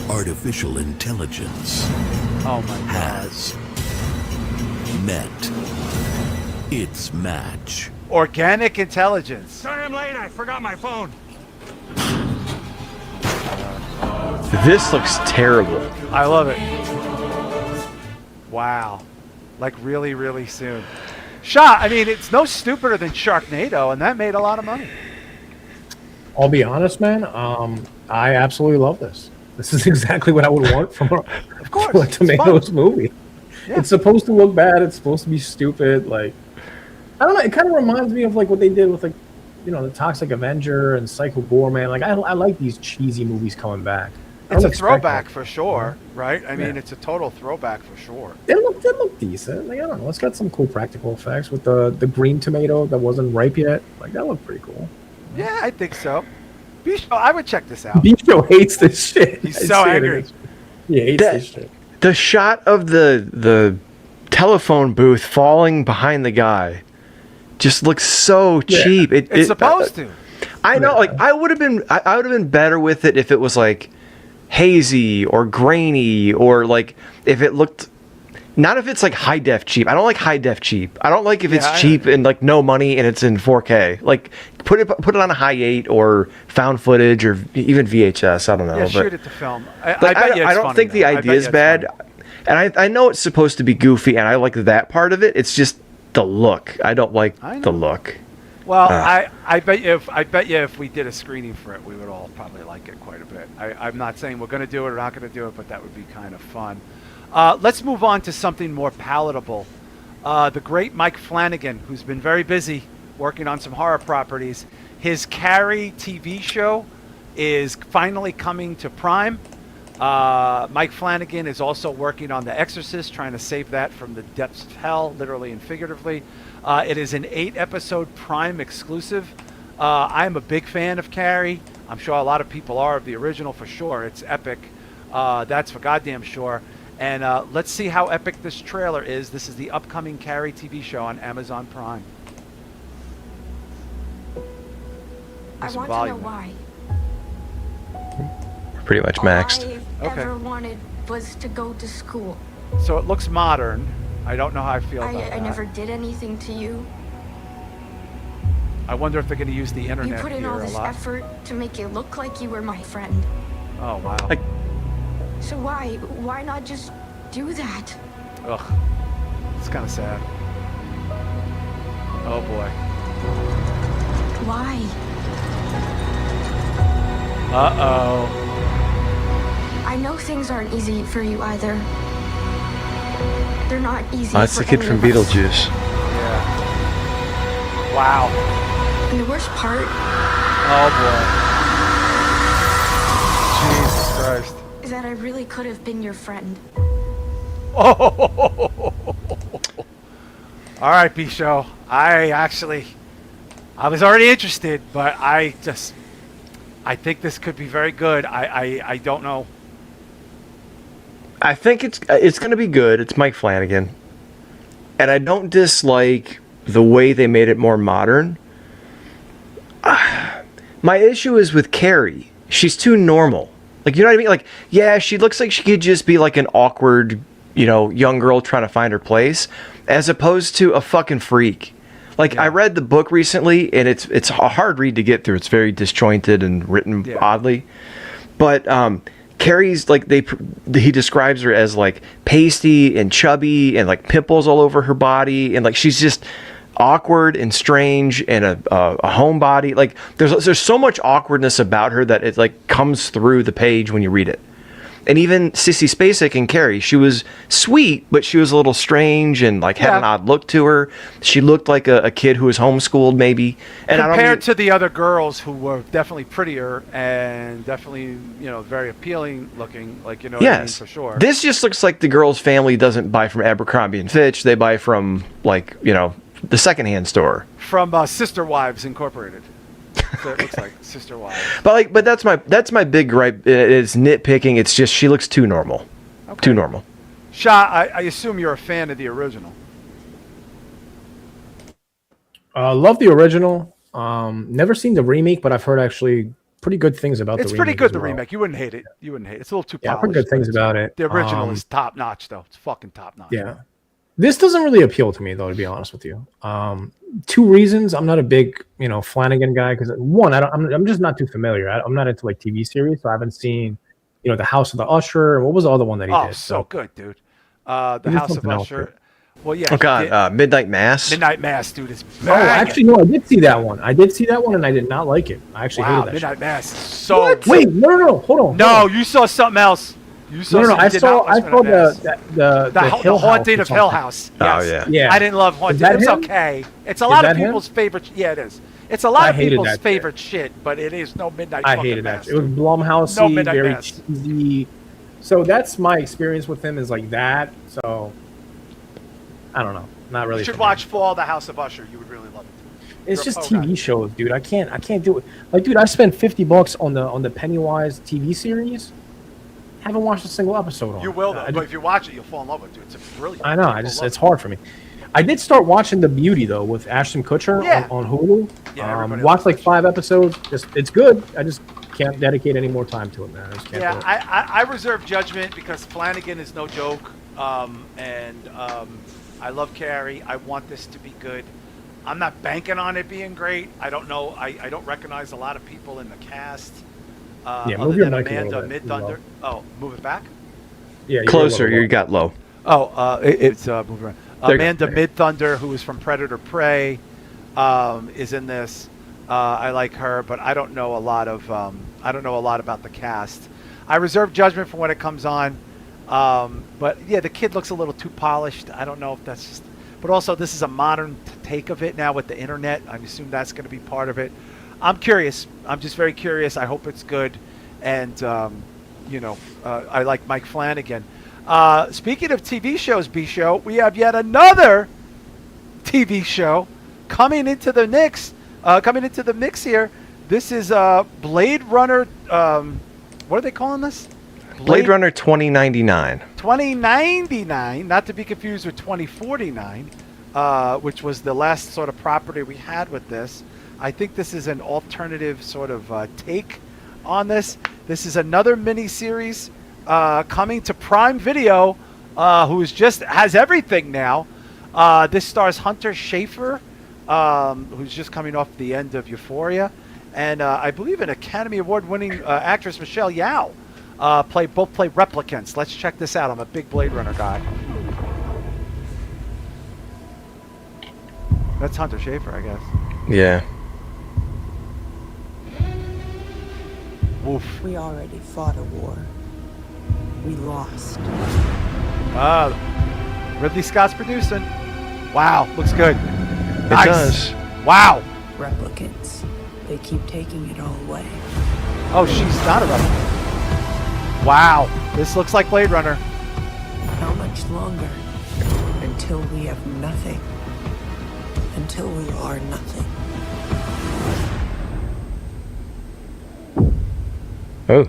Artificial intelligence Oh, my God. has met its match. Organic intelligence. Sorry I'm late. I forgot my phone. This looks terrible. I love it. Wow. Like really, really soon. Shah, I mean, it's no stupider than Sharknado, and that made a lot of money. I'll be honest, man. I absolutely love this. This is exactly what I would want from a Tomatoes movie. Yeah. It's supposed to look bad. It's supposed to be stupid. Like, I don't know. It kind of reminds me of like what they did with like, the Toxic Avenger and Psycho Goreman. Like, I like these cheesy movies coming back. It's a throwback for sure, right? I mean, it's a total throwback for sure. It looked decent. Like, I don't know. It's got some cool practical effects with the green tomato that wasn't ripe yet. Like, that looked pretty cool. Yeah, I think so. B-Show, I would check this out. B-Show hates this shit. He's so angry. He hates this shit. The shot of the telephone booth falling behind the guy just looks so cheap. It's supposed to. I know. Like, I would have been better with it if it was like hazy or grainy, or like if it looked, not if it's like high def cheap. I don't like high def cheap. I don't like if it's cheap and like no money and it's in 4K. Like put it on a high 8 or found footage or even VHS. I don't know. Yeah, but shoot it to film. I don't think the idea is bad, and I know it's supposed to be goofy, and I like that part of it. It's just the look. I don't like the look. Well, I bet you if we did a screening for it, we would all probably like it quite a bit. I'm not saying we're going to do it or not going to do it, but that would be kind of fun. Let's move on to something more palatable. The great Mike Flanagan, who's been very busy working on some horror properties. His Carrie TV show is finally coming to Prime. Mike Flanagan is also working on The Exorcist, trying to save that from the depths of hell, literally and figuratively. It is an 8-episode Prime exclusive. I am a big fan of Carrie. I'm sure a lot of people are, of the original for sure. It's epic. That's for goddamn sure. And let's see how epic this trailer is. This is the upcoming Carrie TV show on Amazon Prime. I want to know why. Pretty much maxed. All I ever wanted was to go to school. So it looks modern. I don't know how I feel about I that. never did anything to you. I wonder if they're going to use the internet You put in here all a this lot. effort to make it look like you were my friend. Oh, wow. So why not just do that? Ugh. It's kind of sad. Oh, boy. Why? Uh-oh. I know things aren't easy for you either. They're not easy That's for the kid any from of us. Beetlejuice. Yeah. Wow. And the worst part Oh, boy. Jesus Christ. is that I really could have been your friend. Oh. All right, B-Show. I was already interested, but I think this could be very good. I don't know. I think it's going to be good. It's Mike Flanagan. And I don't dislike the way they made it more modern. My issue is with Carrie. She's too normal. Like, you know what I mean? Like, yeah, she looks like she could just be like an awkward, young girl trying to find her place, as opposed to a fucking freak. Like, I read the book recently, and it's a hard read to get through. It's very disjointed and written oddly. But Carrie's, like, he describes her as, like, pasty and chubby and, like, pimples all over her body. And, like, she's just awkward and strange and a homebody. Like, there's so much awkwardness about her that it, like, comes through the page when you read it. And even Sissy Spacek and Carrie, she was sweet, but she was a little strange and like had an odd look to her. She looked like a kid who was homeschooled, maybe. And compared to the other girls who were definitely prettier and definitely, very appealing looking, like, what I mean, for sure. This just looks like the girl's family doesn't buy from Abercrombie and Fitch. They buy from, like, the secondhand store. From Sister Wives Incorporated. So it looks like Sister Wives. But that's my big gripe. It's nitpicking. It's just she looks too normal. Okay. Too normal. Shah, I assume you're a fan of the original. Love the original. Never seen the remake, but I've heard actually pretty good things about the remake. It's pretty good, the remake. You wouldn't hate it. It's a little too polished. I've heard good things about it. The original is top notch, though. It's fucking top notch. Yeah. This doesn't really appeal to me, though, to be honest with you. Two reasons. I'm not a big, Flanagan guy because, one, I'm just not too familiar. I'm not into like TV series, so I haven't seen, The House of the Usher. What was the other one that he did? Oh, so good, dude. The House of Usher. Well, yeah. Oh God, Midnight Mass. Midnight Mass, dude, is banging. Oh, actually, no, I did see that one. And I did not like it. I actually hated that. Midnight shit. Mass. Is so. What? Wait, no, hold on. No, you saw something else. I saw the Hill Haunting House of Hill House. Yes. Oh yeah. I didn't love Haunting. It's okay. It's a lot of people's favorite. Yeah, it is. It's a lot of people's favorite shit, but it is no Midnight. I hated Mass. that. It was Blumhouse, no Midnight very Mass. cheesy. So that's my experience with him is like that. So I don't know. Not really. You should watch Fall, The House of Usher. You would really love it. It's just TV shows, dude. I can't do it. Like, dude, I spent $50 on the Pennywise TV series. Haven't watched a single episode on it. You will, though. But if you watch it, you'll fall in love with it, dude. It's a brilliant. I know. It's hard for me. I did start watching The Beauty though with Ashton Kutcher on Hulu. Yeah, watched like 5 episodes. It's good. I just can't dedicate any more time to it, man. I just can't do it. I reserve judgment because Flanagan is no joke, and I love Carrie. I want this to be good. I'm not banking on it being great. I don't know. I don't recognize a lot of people in the cast. Other than Amanda Mid-Thunder. Oh, move it back? Yeah, closer. You got low. Oh, it's moving around. Amanda Mid-Thunder, who is from Predator Prey, is in this. I like her, but I don't know a lot about the cast. I reserve judgment for when it comes on. But yeah, the kid looks a little too polished. I don't know if that's just. But also, this is a modern take of it now with the internet. I assume that's going to be part of it. I'm curious. I'm just very curious. I hope it's good. And, I like Mike Flanagan. Speaking of TV shows, B-Show, we have yet another TV show coming into the mix here. This is Blade Runner. What are they calling this? Blade Runner 2099. 2099, not to be confused with 2049, which was the last sort of property we had with this. I think this is an alternative sort of take on this. This is another mini-series coming to Prime Video, has everything now. This stars Hunter Schafer, who's just coming off the end of Euphoria, and I believe an Academy Award-winning actress, Michelle Yeoh, both play replicants. Let's check this out. I'm a big Blade Runner guy. That's Hunter Schafer, I guess. Yeah. Oof. We already fought a war. We lost. Ridley Scott's producing. Wow, looks good. It Nice. does. Wow. Replicants. They keep taking it all away. Oh, she's not a replicant. Wow, this looks like Blade Runner. How much longer? Until we have nothing. Until we are nothing. Oh.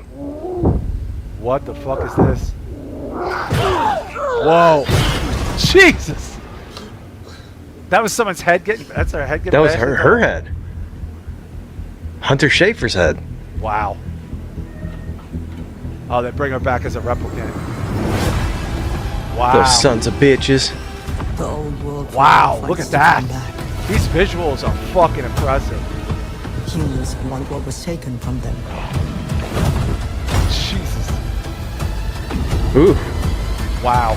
What the fuck is this? Whoa. Jesus. That was someone's head getting... That's her head getting... That was bashed her into? head. Hunter Schafer's head. Wow. Oh, they bring her back as a replicant. Wow. Those sons of bitches. The old world. Wow, fights look at to that. come back. These visuals are fucking impressive. Humans want what was taken from them. Jesus. Ooh. Wow.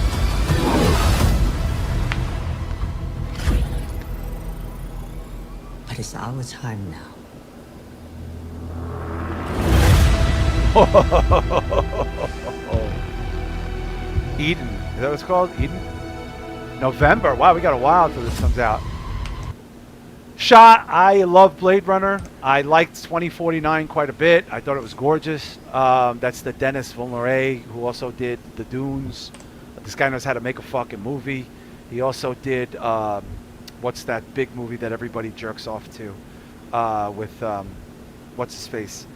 But it's our time now. Eden. Is that what it's called? Eden? November. Wow, we got a while until this comes out. Shah, I love Blade Runner. I liked 2049 quite a bit. I thought it was gorgeous. That's the Denis Villeneuve who also did The Dunes. This guy knows how to make a fucking movie. He also did, what's that big movie that everybody jerks off to? With, what's his face?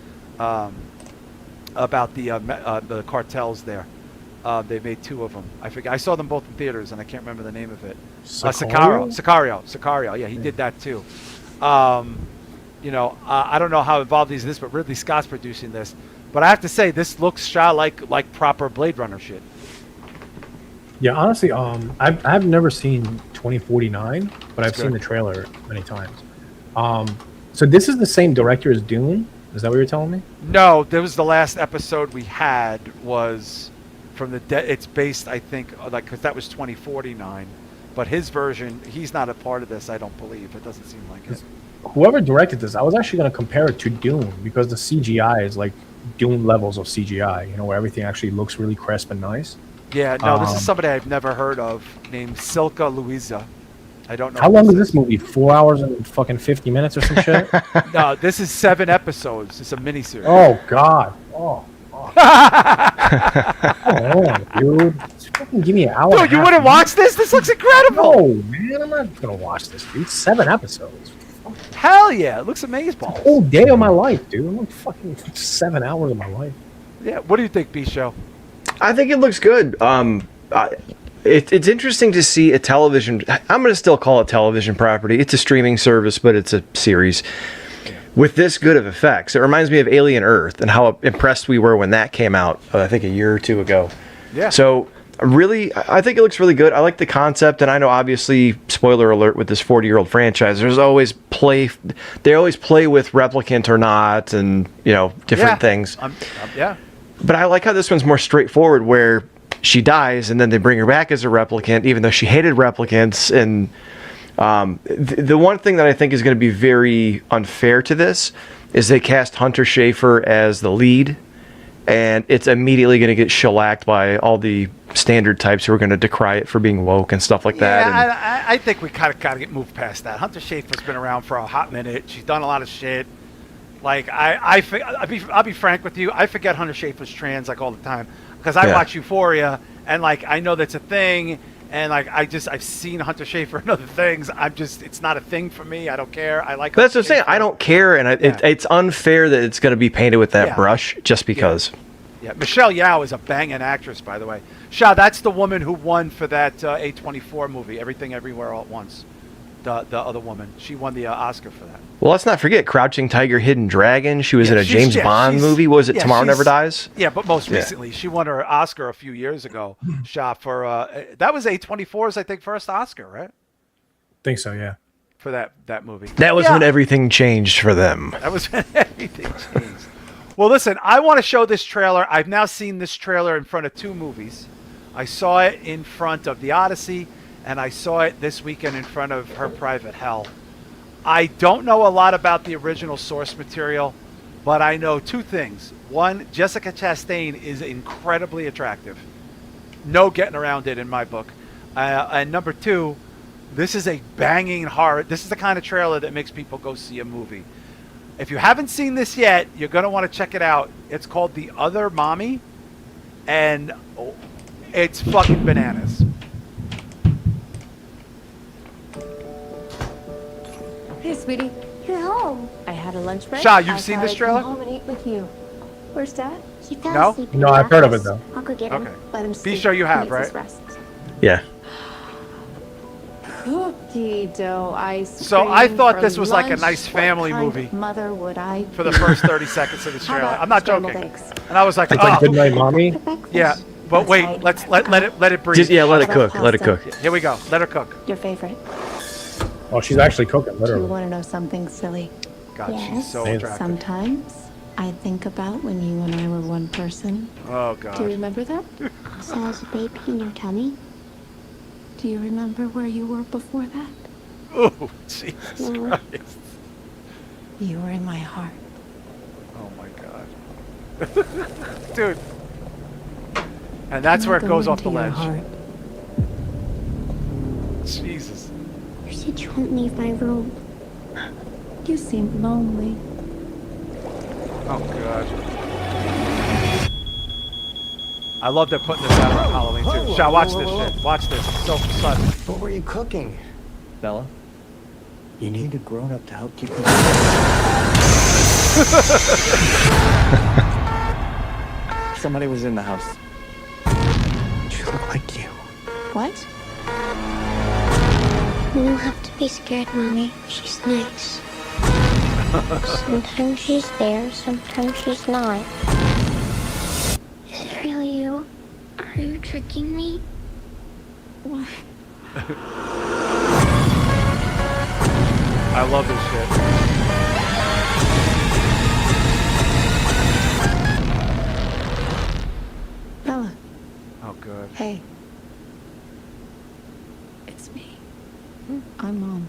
About the cartels there. They made two of them. I forget. I saw them both in theaters, and I can't remember the name of it. Sicario. Yeah, he did that too. I don't know how involved he's in this, but Ridley Scott's producing this. But I have to say, this looks Shah like proper Blade Runner shit. Yeah, honestly, I've never seen 2049, but I've Good. seen the trailer many times. So this is the same director as Dune? Is that what you're telling me? No, there was the last episode we had was from it's based, I think, because that was 2049. But his version, he's not a part of this, I don't believe. It doesn't seem like it. Whoever directed this, I was actually going to compare it to Dune because the CGI is like Dune levels of CGI, where everything actually looks really crisp and nice. Yeah, no, this is somebody I've never heard of named Silka Louisa. I don't know. How long is this movie? 4 hours and fucking 50 minutes or some shit? No, this is 7 episodes. It's a miniseries. Oh, God. Oh. Come on, dude. Just fucking give me an hour. Dude, you wouldn't watch this? This looks incredible. No, man. I'm not going to watch this, dude. 7 episodes. Hell yeah. It looks amazing. A whole day of my life, dude. I'm like fucking 7 hours of my life. Yeah. What do you think, B-Show? I think it looks good. It's interesting to see a television. I'm going to still call it television property. It's a streaming service, but it's a series with this good of effects. It reminds me of Alien Earth and how impressed we were when that came out, I think a year or two ago. Yeah. So really, I think it looks really good. I like the concept, and I know obviously, spoiler alert, with this 40-year-old franchise, they always play with replicant or not, and different things. Yeah. But I like how this one's more straightforward, where she dies and then they bring her back as a replicant, even though she hated replicants. And the one thing that I think is going to be very unfair to this is they cast Hunter Schafer as the lead, and it's immediately going to get shellacked by all the standard types who are going to decry it for being woke and stuff like that. Yeah, I think we kind of got to get moved past that. Hunter Schafer's been around for a hot minute. She's done a lot of shit. Like I'll be frank with you. I forget Hunter Schafer's trans like all the time because I watch Euphoria and like I know that's a thing. And like I've seen Hunter Schafer and other things. It's not a thing for me. I don't care. I like. But that's what I'm saying. I don't care, and it's unfair that it's going to be painted with that brush just because. Yeah, Michelle Yeoh is a banging actress, by the way. Shah, that's the woman who won for that A24 movie, Everything Everywhere All at Once. The other woman, she won the Oscar for that. Well, let's not forget Crouching Tiger, Hidden Dragon. She was in a James Bond movie. What was it Tomorrow Never Dies? Yeah, but most recently, she won her Oscar a few years ago. Shah for that was A24's I think first Oscar, right? Think so, yeah. For that movie. That was when everything changed for them. That was when everything changed. Well, listen, I want to show this trailer. I've now seen this trailer in front of 2 movies. I saw it in front of The Odyssey, and I saw it this weekend in front of Her Private Hell. I don't know a lot about the original source material, but I know 2 things. One, Jessica Chastain is incredibly attractive. No getting around it in my book. And number 2, this is a banging horror. This is the kind of trailer that makes people go see a movie. If you haven't seen this yet, you're going to want to check it out. It's called The Other Mommy, and it's fucking bananas. Hey, sweetie. You're home. I had a lunch break. Shah, you've seen this trailer? Come home and eat with you. Where's Dad? He fell No? asleep in No, the I've heard of it, office. though. I'll go get him. Okay. Let him Be sleep. sure you have, He needs his right? rest. Yeah. Cookie dough ice So I cream thought for this was like a lunch. nice family What kind movie of mother would I for the be? first 30 seconds of this How trailer. about I'm not scrambled joking. eggs? And I was like, It's like Good Night Mommy. Yeah, but That's wait, right. let it breathe. Just, let it How cook. about Let it pasta? cook. Here we go. Let her cook. Your favorite. Oh, she's actually cooking, Do you literally. want to know something silly? God, she's Yes. so Amazing. attractive. Sometimes I think about when you and I were one person. Oh, Do you God. remember that? So as a baby in your tummy? Do you remember where you were before that? Oh, Jesus No. Christ. You were in my heart. Oh, my God. Dude. And that's where it I'll goes go off the into your ledge. heart. Jesus. You said you won't leave my room. You seem lonely. Oh, God. I love they're putting this out on Halloween, too. Shah, watch this shit. Watch this. It's so sudden. What were you cooking? Bella? You need a grown-up to help keep you. Somebody was in the house. She looked like you. What? You don't have to be scared, Mommy. She's nice. Sometimes she's there, sometimes she's not. Is it really you? Are you tricking me? What? I love this shit. Bella. Oh, good. Hey. It's me. I'm Mom.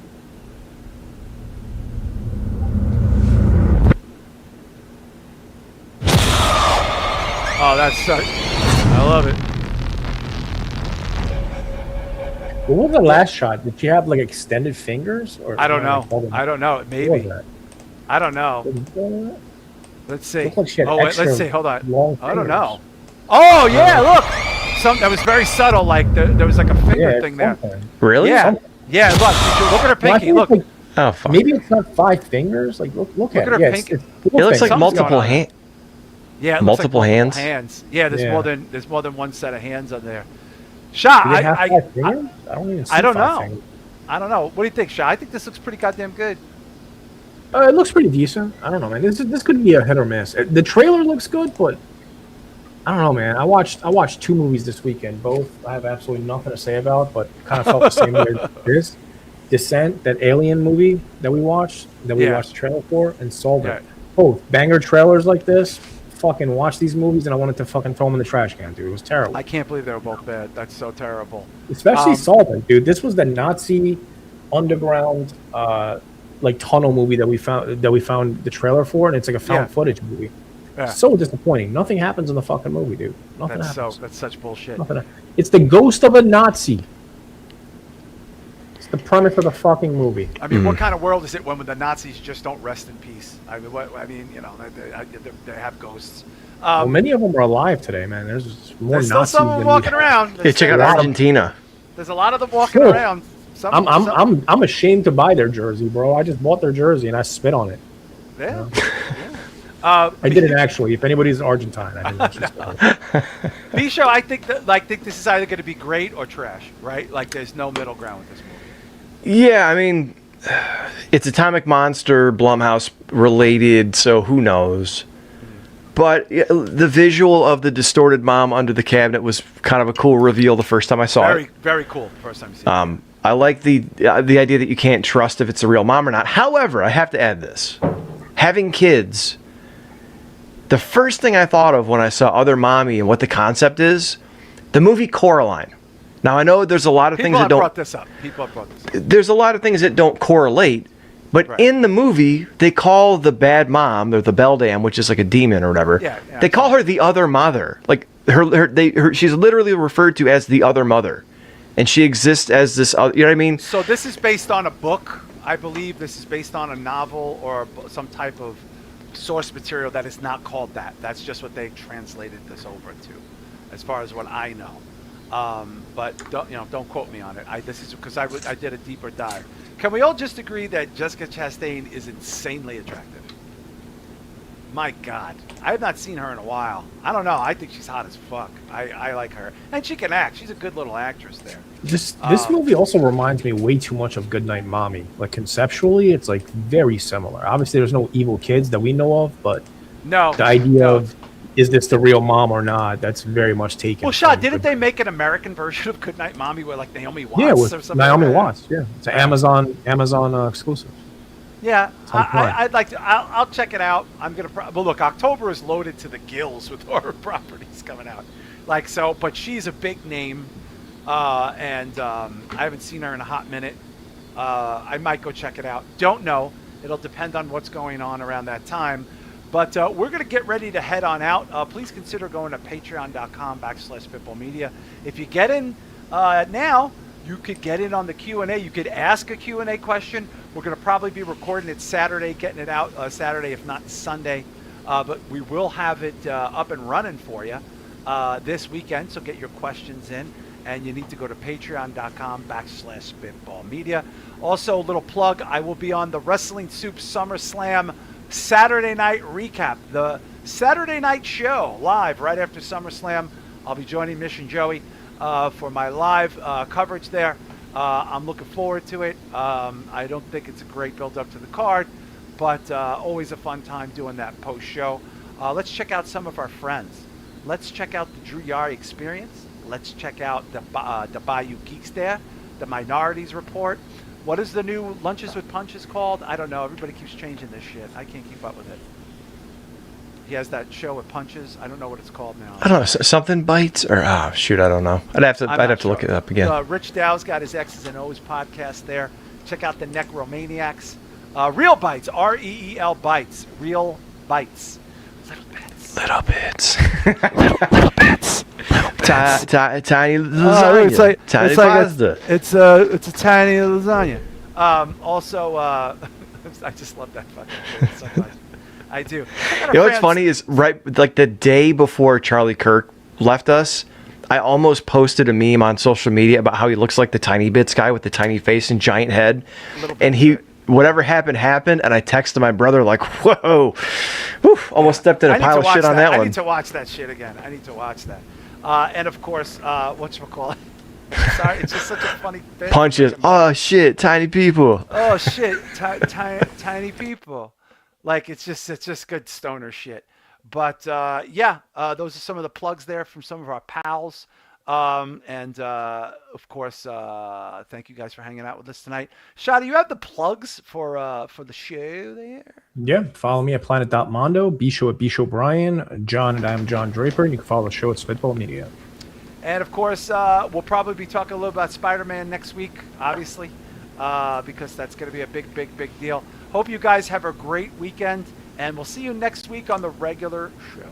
Oh, that's so... I love it. What was the last shot? Did she have like extended fingers? Or I don't know. What I don't know. was Maybe. that? I don't know. What Let's see. Looked like she had Oh, wait, extra let's see. Hold on. long I don't fingers. know. Oh, yeah, look. That was very subtle. Like, there was like a finger Yeah, thing there. something. Really? Yeah. Yeah, look. Look at her Well, I pinky. think Look. it's like- Oh, fuck. maybe it's not 5 fingers. Like look at at her it. Yeah, pinky. it's It looks like Something's multiple going on. hands. Yeah, it looks Multiple like hands? Yeah, there's Yeah. more than one set of hands on there. Shah, Do they have I 5 fingers? I don't even see I don't 5 know. fingers. I don't know. What do you think, Shah? I think this looks pretty goddamn good. It looks pretty decent. I don't know, man. This could be a hit or miss. The trailer looks good, but I don't know, man. I watched 2 movies this weekend. Both I have absolutely nothing to say about, but kind of felt the same way as this. Descent, that Alien movie that we watched the trailer for, and Soul. Yeah. Both banger trailers like this. Fucking watch these movies, and I wanted to fucking throw them in the trash can, dude. It was terrible. I can't believe they were both bad. That's so terrible. Especially Solvent, dude. This was the Nazi underground like tunnel movie that we found the trailer for, and it's like a found footage movie. Yeah. So disappointing. Nothing happens in the fucking movie, dude. Nothing happens. That's such bullshit. Nothing. It's the ghost of a Nazi. the premise of the fucking movie. I mean, what kind of world is it when the Nazis just don't rest in peace? I mean, they have ghosts. Well, many of them are alive today, man. There's more There's still Nazis someone than walking around. Yeah, check out Argentina. There's a lot of them walking around. I'm ashamed to buy their jersey, bro. I just bought their jersey and I spit on it. Yeah. I didn't actually. If anybody's Argentine, I didn't actually spit on it. B-Show, I think this is either going to be great or trash, right? Like there's no middle ground with this movie. Yeah, I mean, it's Atomic Monster, Blumhouse related, so who knows? But the visual of the distorted mom under the cabinet was kind of a cool reveal the first time I saw it. Very cool. First time you see it. I like the idea that you can't trust if it's a real mom or not. However, I have to add this. Having kids, the first thing I thought of when I saw Other Mommy and what the concept is, the movie Coraline. Now, I know there's a lot of things that don't... People have brought this up. There's a lot of things that don't correlate, but in the movie, they call the bad mom, or the Beldam, which is like a demon or whatever, they call her the Other Mother. Like, she's literally referred to as the Other Mother. And she exists as this other, you know what I mean? So this is based on a book, I believe. This is based on a novel or some type of source material that is not called that. That's just what they translated this over to, as far as what I know. But don't quote me on it. This is because I did a deeper dive. Can we all just agree that Jessica Chastain is insanely attractive? My God, I have not seen her in a while. I don't know. I think she's hot as fuck. I like her, and she can act. She's a good little actress there. This movie also reminds me way too much of Goodnight Mommy. Like conceptually, it's like very similar. Obviously, there's no evil kids that we know of, but the idea of is this the real mom or not? That's very much taken. Well, Shah, didn't they make an American version of Goodnight Mommy with like Naomi Watts? Yeah, with or something Naomi like Watts. Yeah, it's an Amazon exclusive. Yeah, I'd like to. I'll check it out. I'm gonna. Well, look, October is loaded to the gills with horror properties coming out. Like so, but she's a big name, and I haven't seen her in a hot minute. I might go check it out. Don't know. It'll depend on what's going on around that time. But we're gonna get ready to head on out. Please consider going to patreon.com/spitballmedia. If you get in now, you could get in on the Q&A. You could ask a Q&A question. We're going to probably be recording it Saturday, getting it out Saturday, if not Sunday. But we will have it up and running for you this weekend. So get your questions in. And you need to go to patreon.com/spitballmedia. Also, a little plug. I will be on the Wrestling Soup SummerSlam Saturday night recap. The Saturday night show live right after SummerSlam. I'll be joining Mission Joey for my live coverage there. I'm looking forward to it. I don't think it's a great build-up to the card, but always a fun time doing that post-show. Let's check out some of our friends. Let's check out the Drew Yari Experience. Let's check out the Bayou Geeks there, the Minorities Report. What is the new Lunches with Punches called? I don't know. Everybody keeps changing this shit. I can't keep up with it. He has that show with Punches. I don't know what it's called now. I don't know. Something Bites or shoot, I don't know. I'd have to look it up again. Rich Dow's got his X's and O's podcast there. Check out the Necromaniacs. Real Bites, REEL Bites, Real Bites. Little bits. Little bits. Little bits. Tiny lasagna. It's like tiny pasta. It's a tiny lasagna. Also, I just love that fucking thing so much. I do. You know what's funny is like the day before Charlie Kirk left us, I almost posted a meme on social media about how he looks like the Tiny Bits guy with the tiny face and giant head. And whatever happened, and I texted my brother like, whoa, almost stepped in a pile of shit on that one. I need to watch that shit again. I need to watch that. And of course, whatchamacallit? Sorry, it's just such a funny bit. Punches. Oh shit, tiny people. Oh shit, tiny people. Like it's just good stoner shit. But those are some of the plugs there from some of our pals. And of course, thank you guys for hanging out with us tonight. Shah, do you have the plugs for the show there? Yeah, follow me at planet.mondo, B-Show at B-Show Brian, John and I'm John Draper, and you can follow the show at Spitball Media. And of course, we'll probably be talking a little about Spider-Man next week, obviously, because that's going to be a big deal. Hope you guys have a great weekend, and we'll see you next week on the regular show.